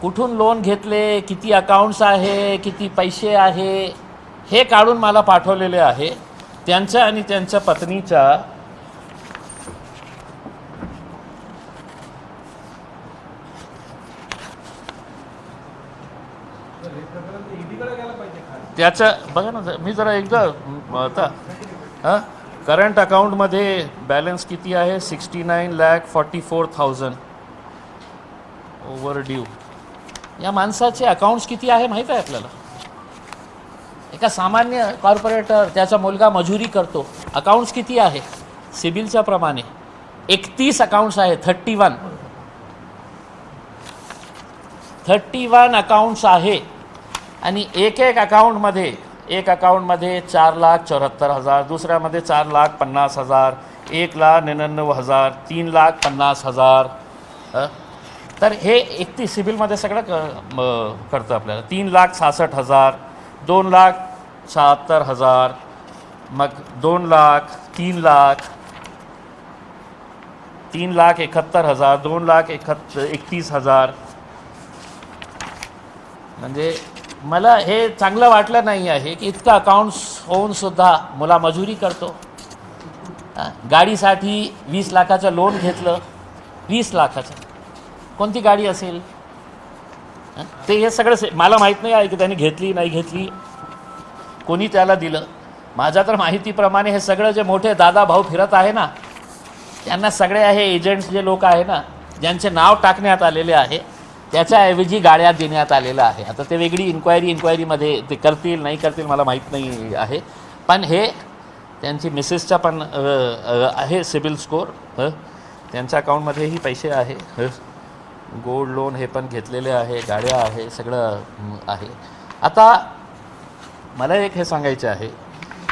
कुठून लोन घेतले, किती अकाउंट्स आहे, किती पैसे आहे, हे काढून मला पाठवलेले आहे. त्यांच्या आणि त्यांच्या पत्नीच्या त्याचं बघा ना. मी जरा एकदा आता करंट अकाउंटमध्ये बॅलन्स किती आहे? 69,44,000 ओव्हर ड्यू. या माणसाचे अकाउंट्स किती आहे माहीत आहे आपल्याला? एका सामान्य कॉर्पोरेटर, त्याचा मुलगा मजुरी करतो, अकाउंट्स किती आहे? सिबिलच्या प्रमाणे 31 अकाउंट्स आहे. 31 अकाउंट्स आहे. आणि एक अकाउंटमध्ये 4,74,000, दुसऱ्यामध्ये 4,50,000, 1,99,000, 3,50,000. तर हे 31 सिबिलमध्ये सगळं करतं आपल्याला. 3,66,000, 2,76,000, मग 2 लाख, 3 लाख, 3,71,000, 2,31,000. म्हणजे मला हे चांगलं वाटलं नाही आहे की इतकं अकाउंट्स होऊन सुद्धा मुला मजुरी करतो. गाडीसाठी 20 लाखाचं लोन घेतलं. 20 लाखाचं. कोणती गाडी असेल? ते हे सगळं मला माहीत नाही आहे की त्यांनी घेतली नाही घेतली, कोणी त्याला दिलं. माझ्या तर माहितीप्रमाणे हे सगळं जे मोठे दादा भाऊ फिरत आहे ना, त्यांना सगळे हे एजंट्स जे लोक आहे ना, ज्यांचे नाव टाकण्यात आलेले आहे, त्याच्याऐवजी गाड्या देण्यात आलेलं आहे. आता ते वेगळी इन्क्वायरीमध्ये ते करतील नाही करतील मला माहीत नाही आहे. पण हे त्यांची मिसेसचा पण आहे सिबिल स्कोअर. त्यांच्या अकाउंटमध्येही पैसे आहे. गोल्ड लोन हे पण घेतलेले आहे, गाड्या आहे, सगळं आहे. आता मला एक हे सांगायचं आहे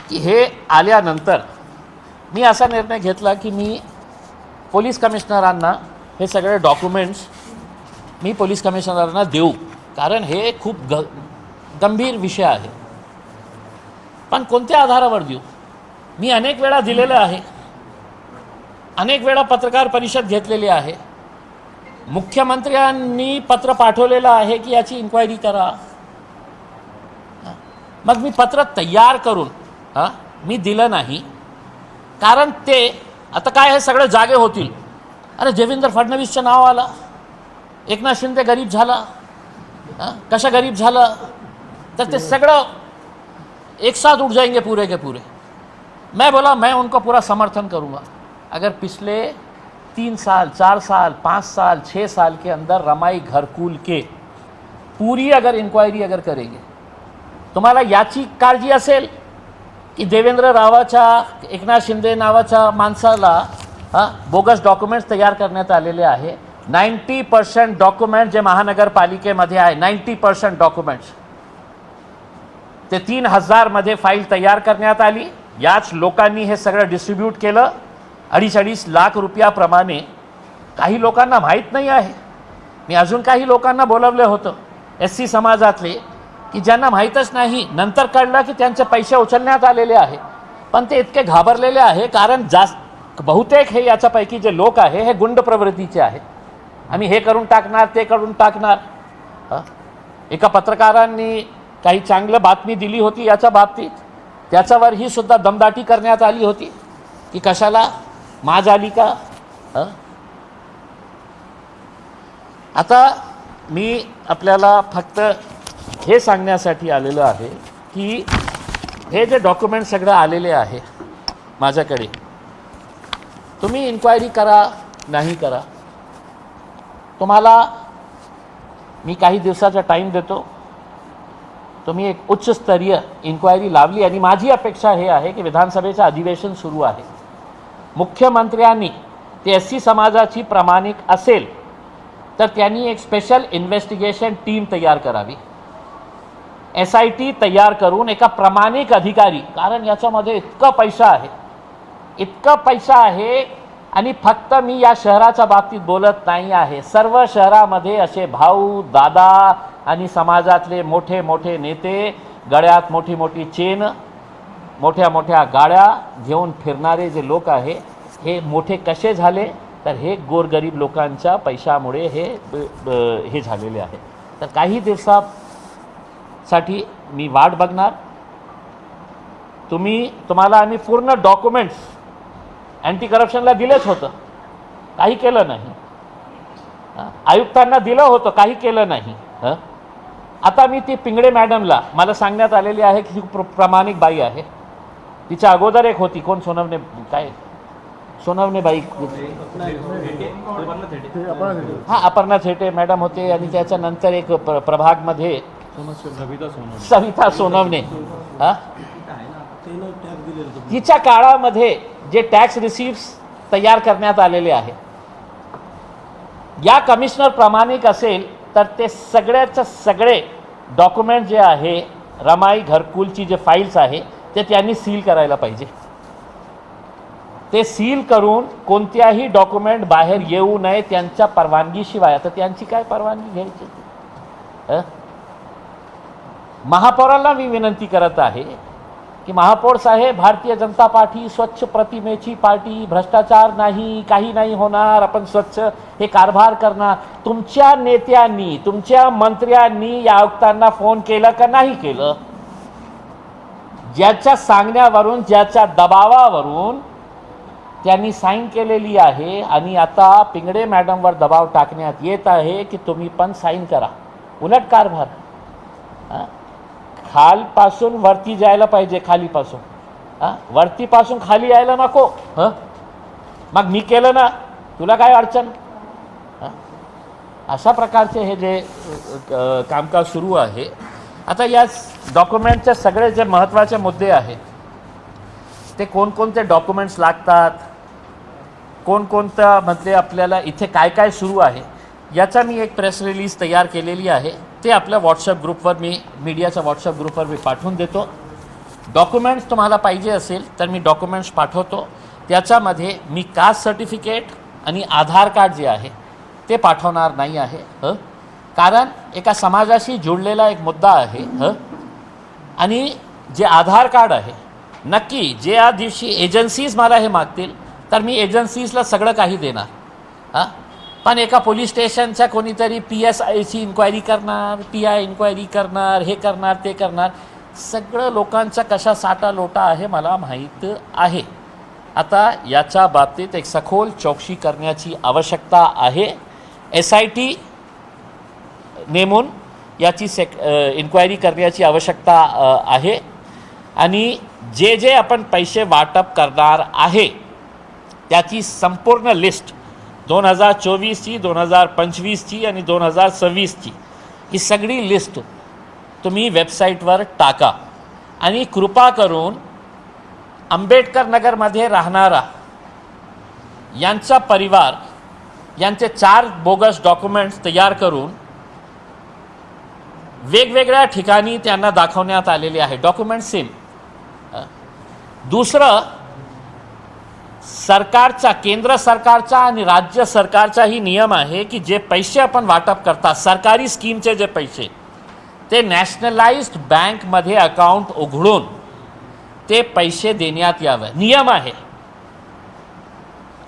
की हे आल्यानंतर मी असा निर्णय घेतला की मी पोलीस कमिशनरांना हे सगळे डॉक्युमेंट्स मी पोलीस कमिशनरांना देऊ, कारण हे खूप गंभीर विषय आहे. पण कोणत्या आधारावर देऊ? मी अनेक वेळा दिलेलं आहे, अनेक वेळा पत्रकार परिषद घेतलेली आहे, मुख्यमंत्र्यांनी पत्र पाठवलेलं आहे की याची इन्क्वायरी करा. मग मी पत्र तयार करून मी दिलं नाही, कारण ते आता काय हे सगळे जागे होतील. अरे देवेंद्र फडणवीसचं नाव आलं, एकनाथ शिंदे गरीब झाला. कशा गरीब झालं? तर ते सगळं एक साथ उठ जाएंगे पूरे के पूरे. मैं बोला मैं उनको पूरा समर्थन करूँगा. अगर पिछले 3 साल, 4 साल, 5 साल, 6 साल के अंदर रमाई घरकुल के पूरी अगर इंक्वायरी अगर करेंगे, तुम्हाला याची काळजी असेल की देवेंद्र रावाच्या, एकनाथ शिंदे नावाच्या माणसाला बोगस डॉक्युमेंट्स तयार करण्यात आलेले आहे. 90% डॉक्युमेंट जे महानगरपालिकेमध्ये आहे, 90% डॉक्युमेंट्स ते 3,000 मध्ये फाईल तयार करण्यात आली. याच लोकांनी हे सगळं डिस्ट्रीब्यूट केलं 2.5 लाख रुपयाप्रमाणे. काही लोकांना माहीत नाही आहे. मी अजून काही लोकांना बोलवलं होतं SC समाजातले की ज्यांना माहीतच नाही. नंतर कळलं की त्यांचे पैसे उचलण्यात आलेले आहे. पण ते इतके घाबरलेले आहे कारण बहुतेक हे याच्यापैकी जे लोक आहे हे गुंड प्रवृत्तीचे आहेत. आम्ही हे करून टाकणार, ते करून टाकणार. एका पत्रकारांनी काही चांगलं बातमी दिली होती याच्या बाबतीत, त्याच्यावर ही सुद्धा दमदाटी करण्यात आली होती की कशाला माज आली का. आता मी आपल्याला फक्त हे सांगण्यासाठी आलेलं आहे की हे जे डॉक्युमेंट सगळं आलेले आहे माझ्याकडे, तुम्ही इन्क्वायरी करा नाही करा, तुम्हाला मी काही दिवसाचा टाईम देतो. तुम्ही एक उच्चस्तरीय इन्क्वायरी लावली आणि माझी अपेक्षा हे आहे की विधानसभेचं अधिवेशन सुरू आहे. मुख्यमंत्र्यांनी ते SC समाजाची प्रामाणिक असेल तर त्यांनी एक स्पेशल इन्व्हेस्टिगेशन टीम तयार करावी. SIT तयार करून एका प्रामाणिक अधिकारी, कारण याच्यामध्ये इतका पैसा आहे आणि फक्त मी या शहराच्या बाबतीत बोलत नाही आहे. सर्व शहरामध्ये असे भाऊ, दादा आणि समाजातले मोठे मोठे नेते, गळ्यात मोठी मोठी चेन, मोठ्या मोठ्या गाड्या घेऊन फिरणारे जे लोक आहे, हे मोठे कसे झाले तर हे गोरगरीब लोकांच्या पैशामुळे हे झालेले आहे. तर काही दिवसासाठी मी वाट बघणार. तुम्हाला आम्ही पूर्ण डॉक्युमेंट्स अँटी करप्शनला दिलेच होतं, काही केलं नाही. आयुक्तांना दिलं होतं, काही केलं नाही. आता मी ती पिंगळे मॅडमला, मला सांगण्यात आलेली आहे की प्रामाणिक बाई आहे, तिच्या अगोदर एक होती, कोण सोनवणे, काय सोनवणे बाई, ते आपण हां अपर्णा थेटे मॅडम होते, आणि त्याच्यानंतर एक प्रभागमध्ये सविता सोनवणे. हां तिच्या काळामध्ये जे टॅक्स रिसिप्ट्स तयार करण्यात आलेले आहे, या कमिशनर प्रामाणिक असेल तर ते सगळ्याचं सगळे डॉक्युमेंट जे आहे रमाई घरकुलची जे फाईल्स आहे ते त्यांनी सील करायला पाहिजे. ते सील करून कोणत्याही डॉक्युमेंट बाहेर येऊ नये त्यांच्या परवानगीशिवाय. आता त्यांची काय परवानगी घ्यायची? महापौरांना मी विनंती करत आहे की महापौर साहेब, भारतीय जनता पार्टी स्वच्छ प्रतिमेची पार्टी, भ्रष्टाचार नाही, काही नाही होणार, आपण स्वच्छ हे कारभार करणार. तुमच्या नेत्यांनी, तुमच्या मंत्र्यांनी या आयुक्तांना फोन केलं का नाही केलं? ज्याच्या सांगण्यावरून, ज्याच्या दबावावरून त्यांनी साईन केलेली आहे, आणि आता पिंगळे मॅडमवर दबाव टाकण्यात येत आहे की तुम्ही पण साईन करा. उलट कारभार. खालपासून वरती जायला पाहिजे, खालीपासून वरतीपासून खाली यायला नको. मग मी केलं ना, तुला काय अडचण? अशा प्रकारचे हे जे कामकाज सुरू आहे. आता या डॉक्युमेंटचे सगळे जे महत्त्वाचे मुद्दे आहेत ते कोणकोणते डॉक्युमेंट्स लागतात, कोणकोणत्या मध्ये आपल्याला इथे काय काय सुरू आहे, याचा मी एक प्रेस रिलीज तयार केलेली आहे. ते आपल्या व्हॉट्सअप ग्रुपवर, मी मीडियाच्या व्हॉट्सअप ग्रुपवर मी पाठवून देतो. डॉक्युमेंट्स तुम्हाला पाहिजे असेल तर मी डॉक्युमेंट्स पाठवतो. त्याच्यामध्ये मी कास्ट सर्टिफिकेट आणि आधार कार्ड जे आहे ते पाठवणार नाही आहे, कारण एका समाजाशी जोडलेला एक मुद्दा आहे. आणि जे आधार कार्ड आहे, नक्की ज्या दिवशी एजन्सीज मला हे मागतील तर मी एजन्सीजला सगळं काही देणार. पण एका पोलीस स्टेशनच्या कोणीतरी PSIची इन्क्वायरी करणार, PI इन्क्वायरी करणार, हे करणार, ते करणार, सगळं लोकांचा कशा साटा लोटा आहे मला माहीत आहे. आता याच्या बाबतीत एक सखोल चौकशी करण्याची आवश्यकता आहे. SIT नेमून याची इन्क्वायरी करण्याची आवश्यकता आहे. आणि जे जे आपण पैसे वाटप करणार आहे त्याची संपूर्ण लिस्ट 2024ची, 2025ची आणि 2026ची ही सगळी लिस्ट तुम्ही वेबसाईटवर टाका. आणि कृपा करून आंबेडकर नगरमध्ये राहणारा यांचा परिवार यांचे 4 बोगस डॉक्युमेंट्स तयार करून वेगवेगळ्या ठिकाणी त्यांना दाखवण्यात आलेले आहे. Document same. दुसरं, सरकारचा, केंद्र सरकारचा आणि राज्य सरकारचाही नियम आहे की जे पैसे आपण वाटप करतात, सरकारी स्कीमचे जे पैसे, ते नॅशनलाइज्ड बँकमध्ये अकाउंट उघडून ते पैसे देण्यात यावे, नियम आहे.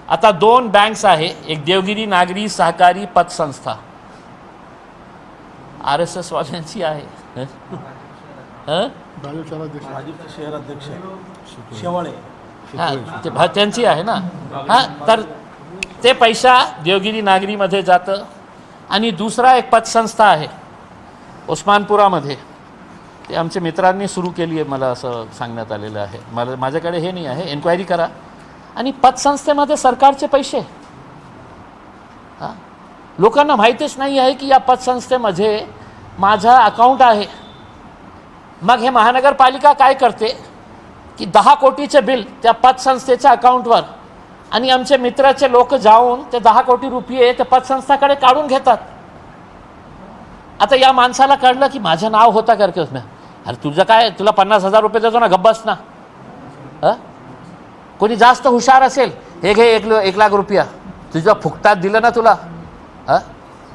आता 2 बँक्स आहे, एक देवगिरी नागरी सहकारी पतसंस्था RSS वाल्यांची आहे. भाजपचे शहर अध्यक्ष शेवाळे, हां त्यांची आहे ना. हां, तर ते पैसा देवगिरी नागरीमध्ये जातं. आणि दुसरा एक पतसंस्था आहे उस्मानपुरामध्ये, ते आमच्या मित्रांनी सुरू केली आहे, मला असं सांगण्यात आलेलं आहे. माझ्याकडे हे नाही आहे, एन्क्वायरी करा. आणि पतसंस्थेमध्ये सरकारचे पैसे, हां, लोकांना माहितीच नाही आहे की या पतसंस्थेमध्ये माझा अकाउंट आहे. मग हे महानगरपालिका काय करते की 10 कोटीचे बिल त्या पतसंस्थेच्या अकाउंटवर, आणि आमचे मित्राचे लोक जाऊन ते 10 कोटी रुपये त्या पतसंस्थाकडे काढून घेतात. आता या माणसाला कळलं की माझं नाव होता करके उसमें, अरे तुझं काय, तुला 50,000 रुपये देतो ना, गब्बस ना. कोणी जास्त हुशार असेल, हे घे 1 लाख रुपया, तुझ्या फुकटात दिलं ना तुला.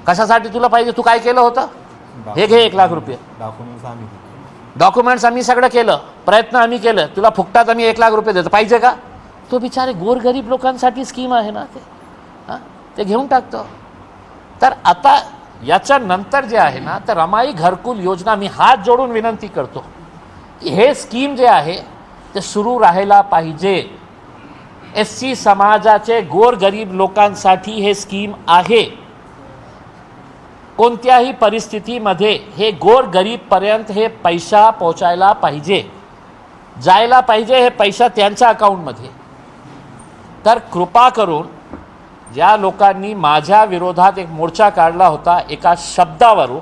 कशासाठी तुला पाहिजे, तू काय केलं होतं, हे घे 1 लाख रुपये. डॉक्युमेंट्स आम्ही सगळं केलं, प्रयत्न आम्ही केलं, तुला फुकटात आम्ही 1 लाख रुपये देतो, पाहिजे का? तो बिचारे गोरगरीब लोकांसाठी स्कीम आहे ना, ते घेऊन टाकतो. तर आता याच्यानंतर जे आहे ना, तर रमाई घरकुल योजना, मी हात जोडून विनंती करतो की हे स्कीम जे आहे ते सुरू राहायला पाहिजे. SC समाजाचे गोरगरीब लोकांसाठी हे स्कीम आहे. कोणत्याही परिस्थितीमध्ये हे गोरगरीबपर्यंत हे पैसा पोचायला पाहिजे. जायला पाहिजे हे पैसा त्यांच्या अकाउंटमध्ये. तर कृपा करून ज्या लोकांनी माझ्या विरोधात एक मोर्चा काढला होता एका शब्दावरून,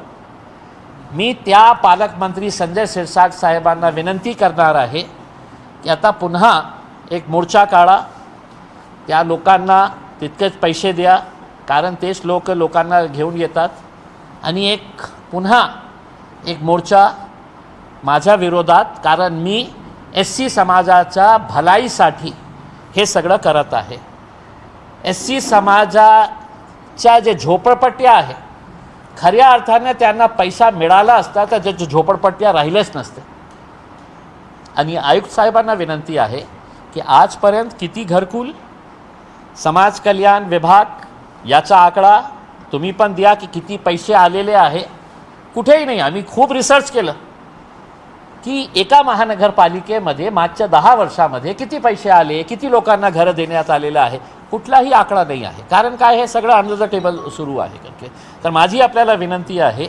मी त्या पालकमंत्री संजय शिरसाट साहेबांना विनंती करणार आहे की आता पुन्हा एक मोर्चा काढा, त्या लोकांना तितकेच पैसे द्या, कारण तेच लोकांना घेऊन येतात, आणि एक पुन्हा एक मोर्चा माझ्या विरोधात, कारण मी SC समाजाच्या भलाईसाठी हे सगळं करत आहे. SC समाजाच्या जे झोपडपट्ट्या आहे, खऱ्या अर्थाने त्यांना पैसा मिळाला असता तर त्याच्या झोपडपट्ट्या राहिलेच नसते. आणि आयुक्त साहेबांना विनंती आहे की आजपर्यंत किती घरकुल, समाज कल्याण विभाग याचा आकडा तुम्ही पण द्या की किती पैसे आलेले आहे. कुठेही नाही. आम्ही खूप रिसर्च केलं की एका महानगरपालिकेमध्ये मागच्या 10 वर्षामध्ये किती पैसे आले, किती लोकांना घरं देण्यात आलेलं आहे, कुठलाही आकडा नाही आहे. कारण काय, हे सगळं अंडर द टेबल सुरू आहे. तर माझी आपल्याला विनंती आहे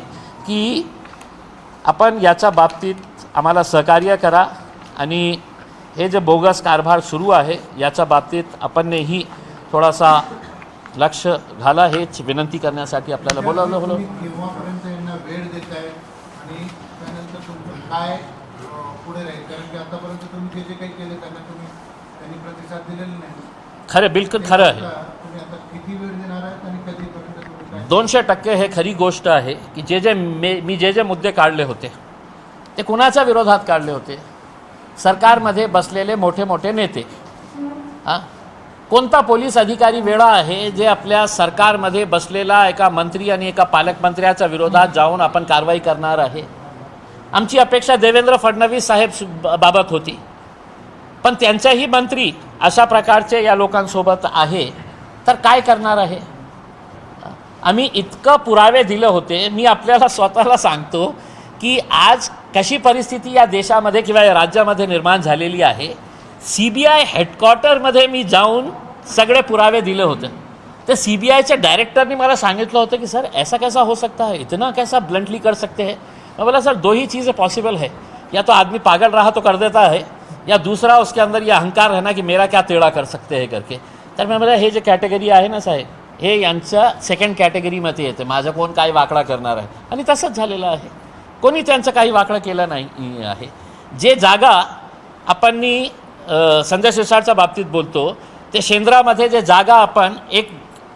की आपण याच्या बाबतीत आम्हाला सहकार्य करा, आणि हे जे बोगस कारभार सुरू आहे याच्या बाबतीत आपणही थोडासा लक्ष घाला, हेच विनंती करण्यासाठी आपल्याला बोलावलं. केव्हापर्यंत यांना वेळ देत आहे आणि त्यानंतर तुमचं काय पुढे राहील? कारण की आतापर्यंत तुम्ही जे काही केले त्यांनी प्रतिसाद दिलेला नाही. खरं, बिलकुल खरं आहे. तुम्ही आता किती वेळ देणार आहेत आणि कधीपर्यंत तुम्ही काय? 200% हे खरी गोष्ट आहे की मी जे मुद्दे काढले होते ते कुणाच्या विरोधात काढले होते? सरकारमध्ये बसलेले मोठे मोठे नेते. कोणता पोलीस अधिकारी वेळा आहे जे आपल्या सरकारमध्ये बसलेला एका मंत्री आणि एका पालकमंत्र्याच्या विरोधात जाऊन आपण कारवाई करणार आहे? आमची अपेक्षा देवेंद्र फडणवीस साहेब बाबत होती, पण त्यांचाही मंत्री अशा प्रकारचे या लोकांसोबत आहे, तर काय करणार आहे? आम्ही इतकं पुरावे दिले होते. मी आपल्याला स्वतःला सांगतो की आज कशी परिस्थिती या देशामध्ये किंवा या राज्यामध्ये निर्माण झालेली आहे. CBI हेडक्वार्टरमध्ये मी जाऊन सगळे पुरावे दिले होते. ते CBIच्या डायरेक्टरने मला सांगितलं होतं की सर ऐसा कैसा हो सकता है, इतना कैसा ब्लंटली कर सकते हैं? मैं बोला सर 2 ही चीज़ें पॉसिबल है, या तो आदमी पागल रहा तो कर देता है, या दूसरा उसके अंदर ये अहंकार है ना कि मेरा क्या तेड़ा कर सकते हैं करके. तर मैं बोला हे जे कॅटेगरी आहे ना साहेब, हे यांच्या सेकंड कॅटेगरीमध्ये येते. माझं कोण काय वाकडा करणार आहे, आणि तसंच झालेलं आहे. कोणी त्यांचं काही वाकडं केलं नाही आहे. जे जागा आपण संजय शिरसाटच्या बाबतीत बोलतो, ते शेंद्रामध्ये जे जागा आपण एक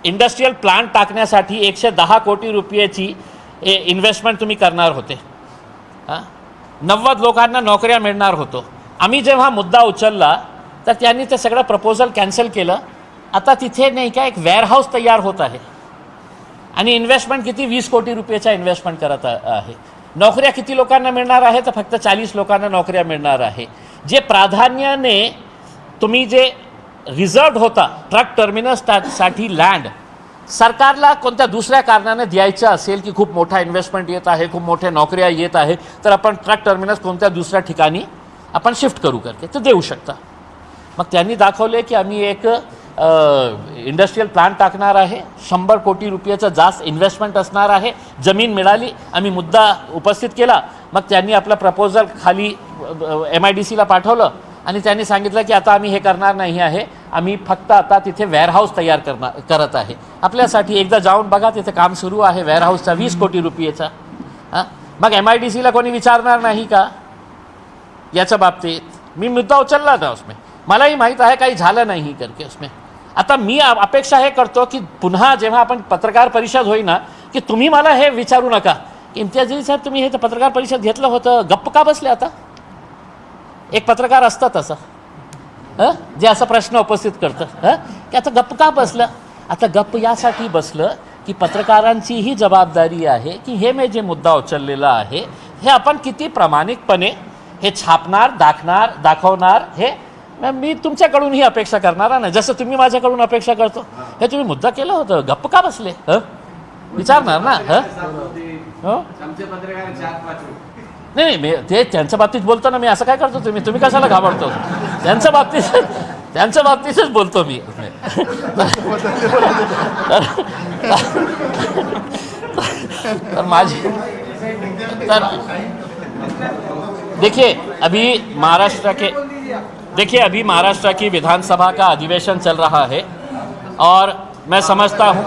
इंडस्ट्रियल प्लांट टाकण्यासाठी 110 कोटी रुपयाची इन्व्हेस्टमेंट तुम्ही करणार होते. 90 लोकांना नोकऱ्या मिळणार होतो. आम्ही जेव्हा मुद्दा उचलला तर त्यांनी ते सगळं प्रपोजल कॅन्सल केलं. आता तिथे नाही का एक वेअरहाऊस तयार होत आहे, आणि इन्व्हेस्टमेंट किती 20 कोटी रुपयाचा इन्व्हेस्टमेंट करत आहे. नोकऱ्या किती लोकांना मिळणार आहे? तर फक्त 40 लोकांना नोकऱ्या मिळणार आहे. जे प्राधान्याने तुम्ही जे रिझर्व्ड होता ट्रक टर्मिनससाठी लँड, सरकारला कोणत्या दुसऱ्या कारणाने द्यायचं असेल की खूप मोठा इन्व्हेस्टमेंट येत आहे, खूप मोठ्या नोकऱ्या येत आहे, तर आपण ट्रक टर्मिनस कोणत्या दुसऱ्या ठिकाणी आपण शिफ्ट करू करते तर देऊ शकता. मग त्यांनी दाखवले की आम्ही एक इंडस्ट्रियल प्लांट टाकणार आहे, 100 कोटी रुपयाचं जास्त इन्व्हेस्टमेंट असणार आहे. जमीन मिळाली, आम्ही मुद्दा उपस्थित केला. मग त्यांनी आपलं प्रपोजल खाली MIDCला पाठवलं, आणि त्यांनी सांगितलं की आता आम्ही हे करणार नाही आहे, आम्ही फक्त आता तिथे वेअरहाऊस तयार करत आहे आपल्यासाठी. एकदा जाऊन बघा, तिथे काम सुरू आहे वेअरहाऊसचा 20 कोटी रुपयाचा. मग MIDCला कोणी विचारणार नाही का याच्या बाबतीत? मी मुद्दा उचलला था उसमें, मलाही माहीत आहे काही झालं नाही करके उसमें. आता मी अपेक्षा हे करतो की पुन्हा जेव्हा आपण पत्रकार परिषद होईना की तुम्ही मला हे विचारू नका की इम्तियाजी साहेब तुम्ही हे पत्रकार परिषद घेतलं होतं, गप्प का बसले? आता एक पत्रकार असतं तसं जे असा प्रश्न उपस्थित करतं की आता गप्प का बसलं? आता गप्प यासाठी बसलं की पत्रकारांची ही जबाबदारी आहे की हे मी जे मुद्दा उचललेला आहे हे आपण किती प्रामाणिकपणे हे छापणार, दाखवणार, हे मी तुमच्याकडून ही अपेक्षा करणार नाही. जसं तुम्ही माझ्याकडून अपेक्षा करतो, हे तुम्ही मुद्दा केलं होतं, गप्प का बसले विचारणार ना. नाही मी ते त्यांच्या बाबतीत बोलतो ना, मी असं काय करतो? तुम्ही कशाला घाबरतो? त्यांच्या बाबतीतच बोलतो मी. तर माझी तर देखिए अभी महाराष्ट्र की विधानसभा का अधिवेशन चल रहा है और मैं समझता हूँ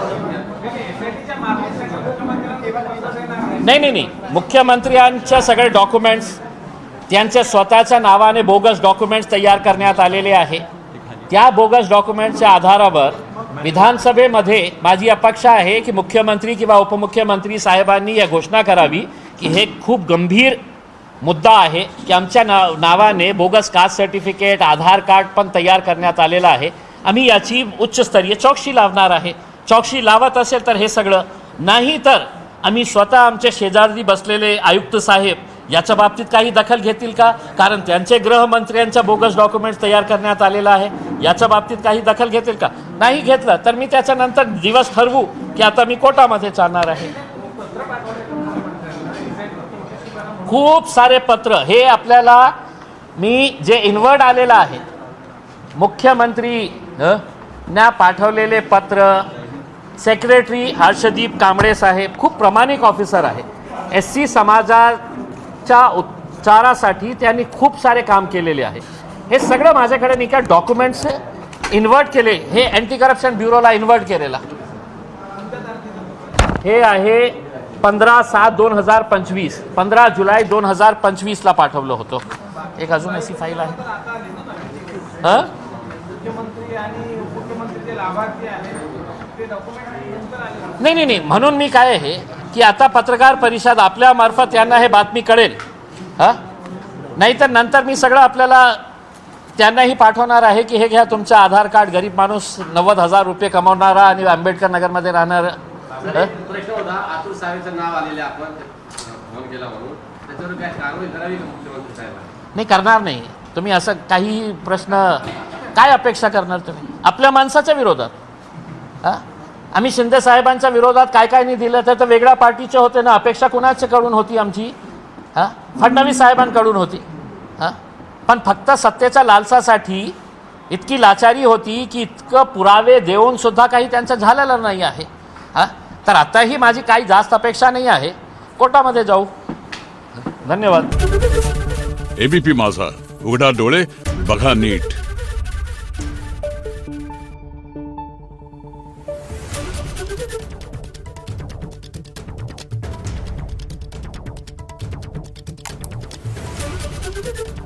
नहीं, मुख्यमंत्र्यांच्या सगळे डॉक्युमेंट्स त्यांच्या स्वतःच्या नावाने बोगस डॉक्युमेंट्स तयार करण्यात आलेले आहे. त्या बोगस डॉक्युमेंट्सच्या आधारावर विधानसभेमध्ये माझी अपेक्षा आहे की मुख्यमंत्री किंवा उपमुख्यमंत्री साहेबांनी या घोषणा करावी की हे खूप गंभीर मुद्दा आहे की आमच्या नावाने बोगस कास्ट सर्टिफिकेट, आधार कार्ड पण तयार करण्यात आलेलं आहे. आम्ही याची उच्चस्तरीय चौकशी लावणार आहे. चौकशी लावत असेल तर हे सगळं, नाही तर आम्ही स्वतः आमचे शेजारी बसलेले आयुक्त साहेब याच्या बाबतीत काही दखल घेतील का? कारण त्यांचे गृहमंत्र्यांच्या बोगस डॉक्युमेंट्स तयार करण्यात आलेलं आहे. याच्या बाबतीत काही दखल घेतील का? नाही घेतलं तर मी त्याच्यानंतर दिवस ठरवू की आता मी कोर्टामध्ये चालणार आहे. खूप सारे पत्र हे आपल्याला मी जे इन्वर्ट आलेलं आहे मुख्यमंत्री न्या पाठवलेले पत्र, सेक्रेटरी हर्षदीप कांबळे साहेब खूप प्रामाणिक ऑफिसर आहे. SC समाजाच्या उच्चारासाठी त्यांनी खूप सारे काम केलेले आहे. हे सगळं माझ्याकडे नाही का डॉक्युमेंट्स इन्वर्ट केले, हे अँटी करप्शन ब्युरोला इन्वर्ट केलेला हे आहे 15/7/2025, 15 जुलै 2025 ला पाठवलं होतं. एक अजून अशी फाईल आहे. नाही, म्हणून मी काय आहे की आता पत्रकार परिषद आपल्या मार्फत यांना हे बातमी कळेल. नाहीतर नंतर मी सगळं आपल्याला त्यांनाही पाठवणार आहे की हे घ्या तुमचं आधार कार्ड, गरीब माणूस 90,000 रुपये कमावणारा आणि आंबेडकर नगरमध्ये राहणार. प्रश्न होता अतुल साहेबांचं नाव आलेले आपण फोन केला म्हणून त्याच्यावर काय कारवाई करावी का मुख्यमंत्री साहेबांनी? नाही, करणार नाही. तुम्ही असं काही प्रश्न काय अपेक्षा करणार तुम्ही आपल्या माणसाच्या विरोधात? आम्ही शिंदे साहेबांच्या विरोधात काय नाही दिलं तर वेगळ्या पार्टीचे होते ना. अपेक्षा कुणाच्याकडून होती आमची? फडणवीस साहेबांकडून होती. पण फक्त सत्तेच्या लालसासाठी इतकी लाचारी होती की इतकं पुरावे देऊन सुद्धा काही त्यांचं झालेलं नाही आहे. तर आताही माझी काही जास्त अपेक्षा नाही आहे. कोर्टामध्ये जाऊ. धन्यवाद. ABP माझा, उघडा डोळे बघा नीट. Thank you.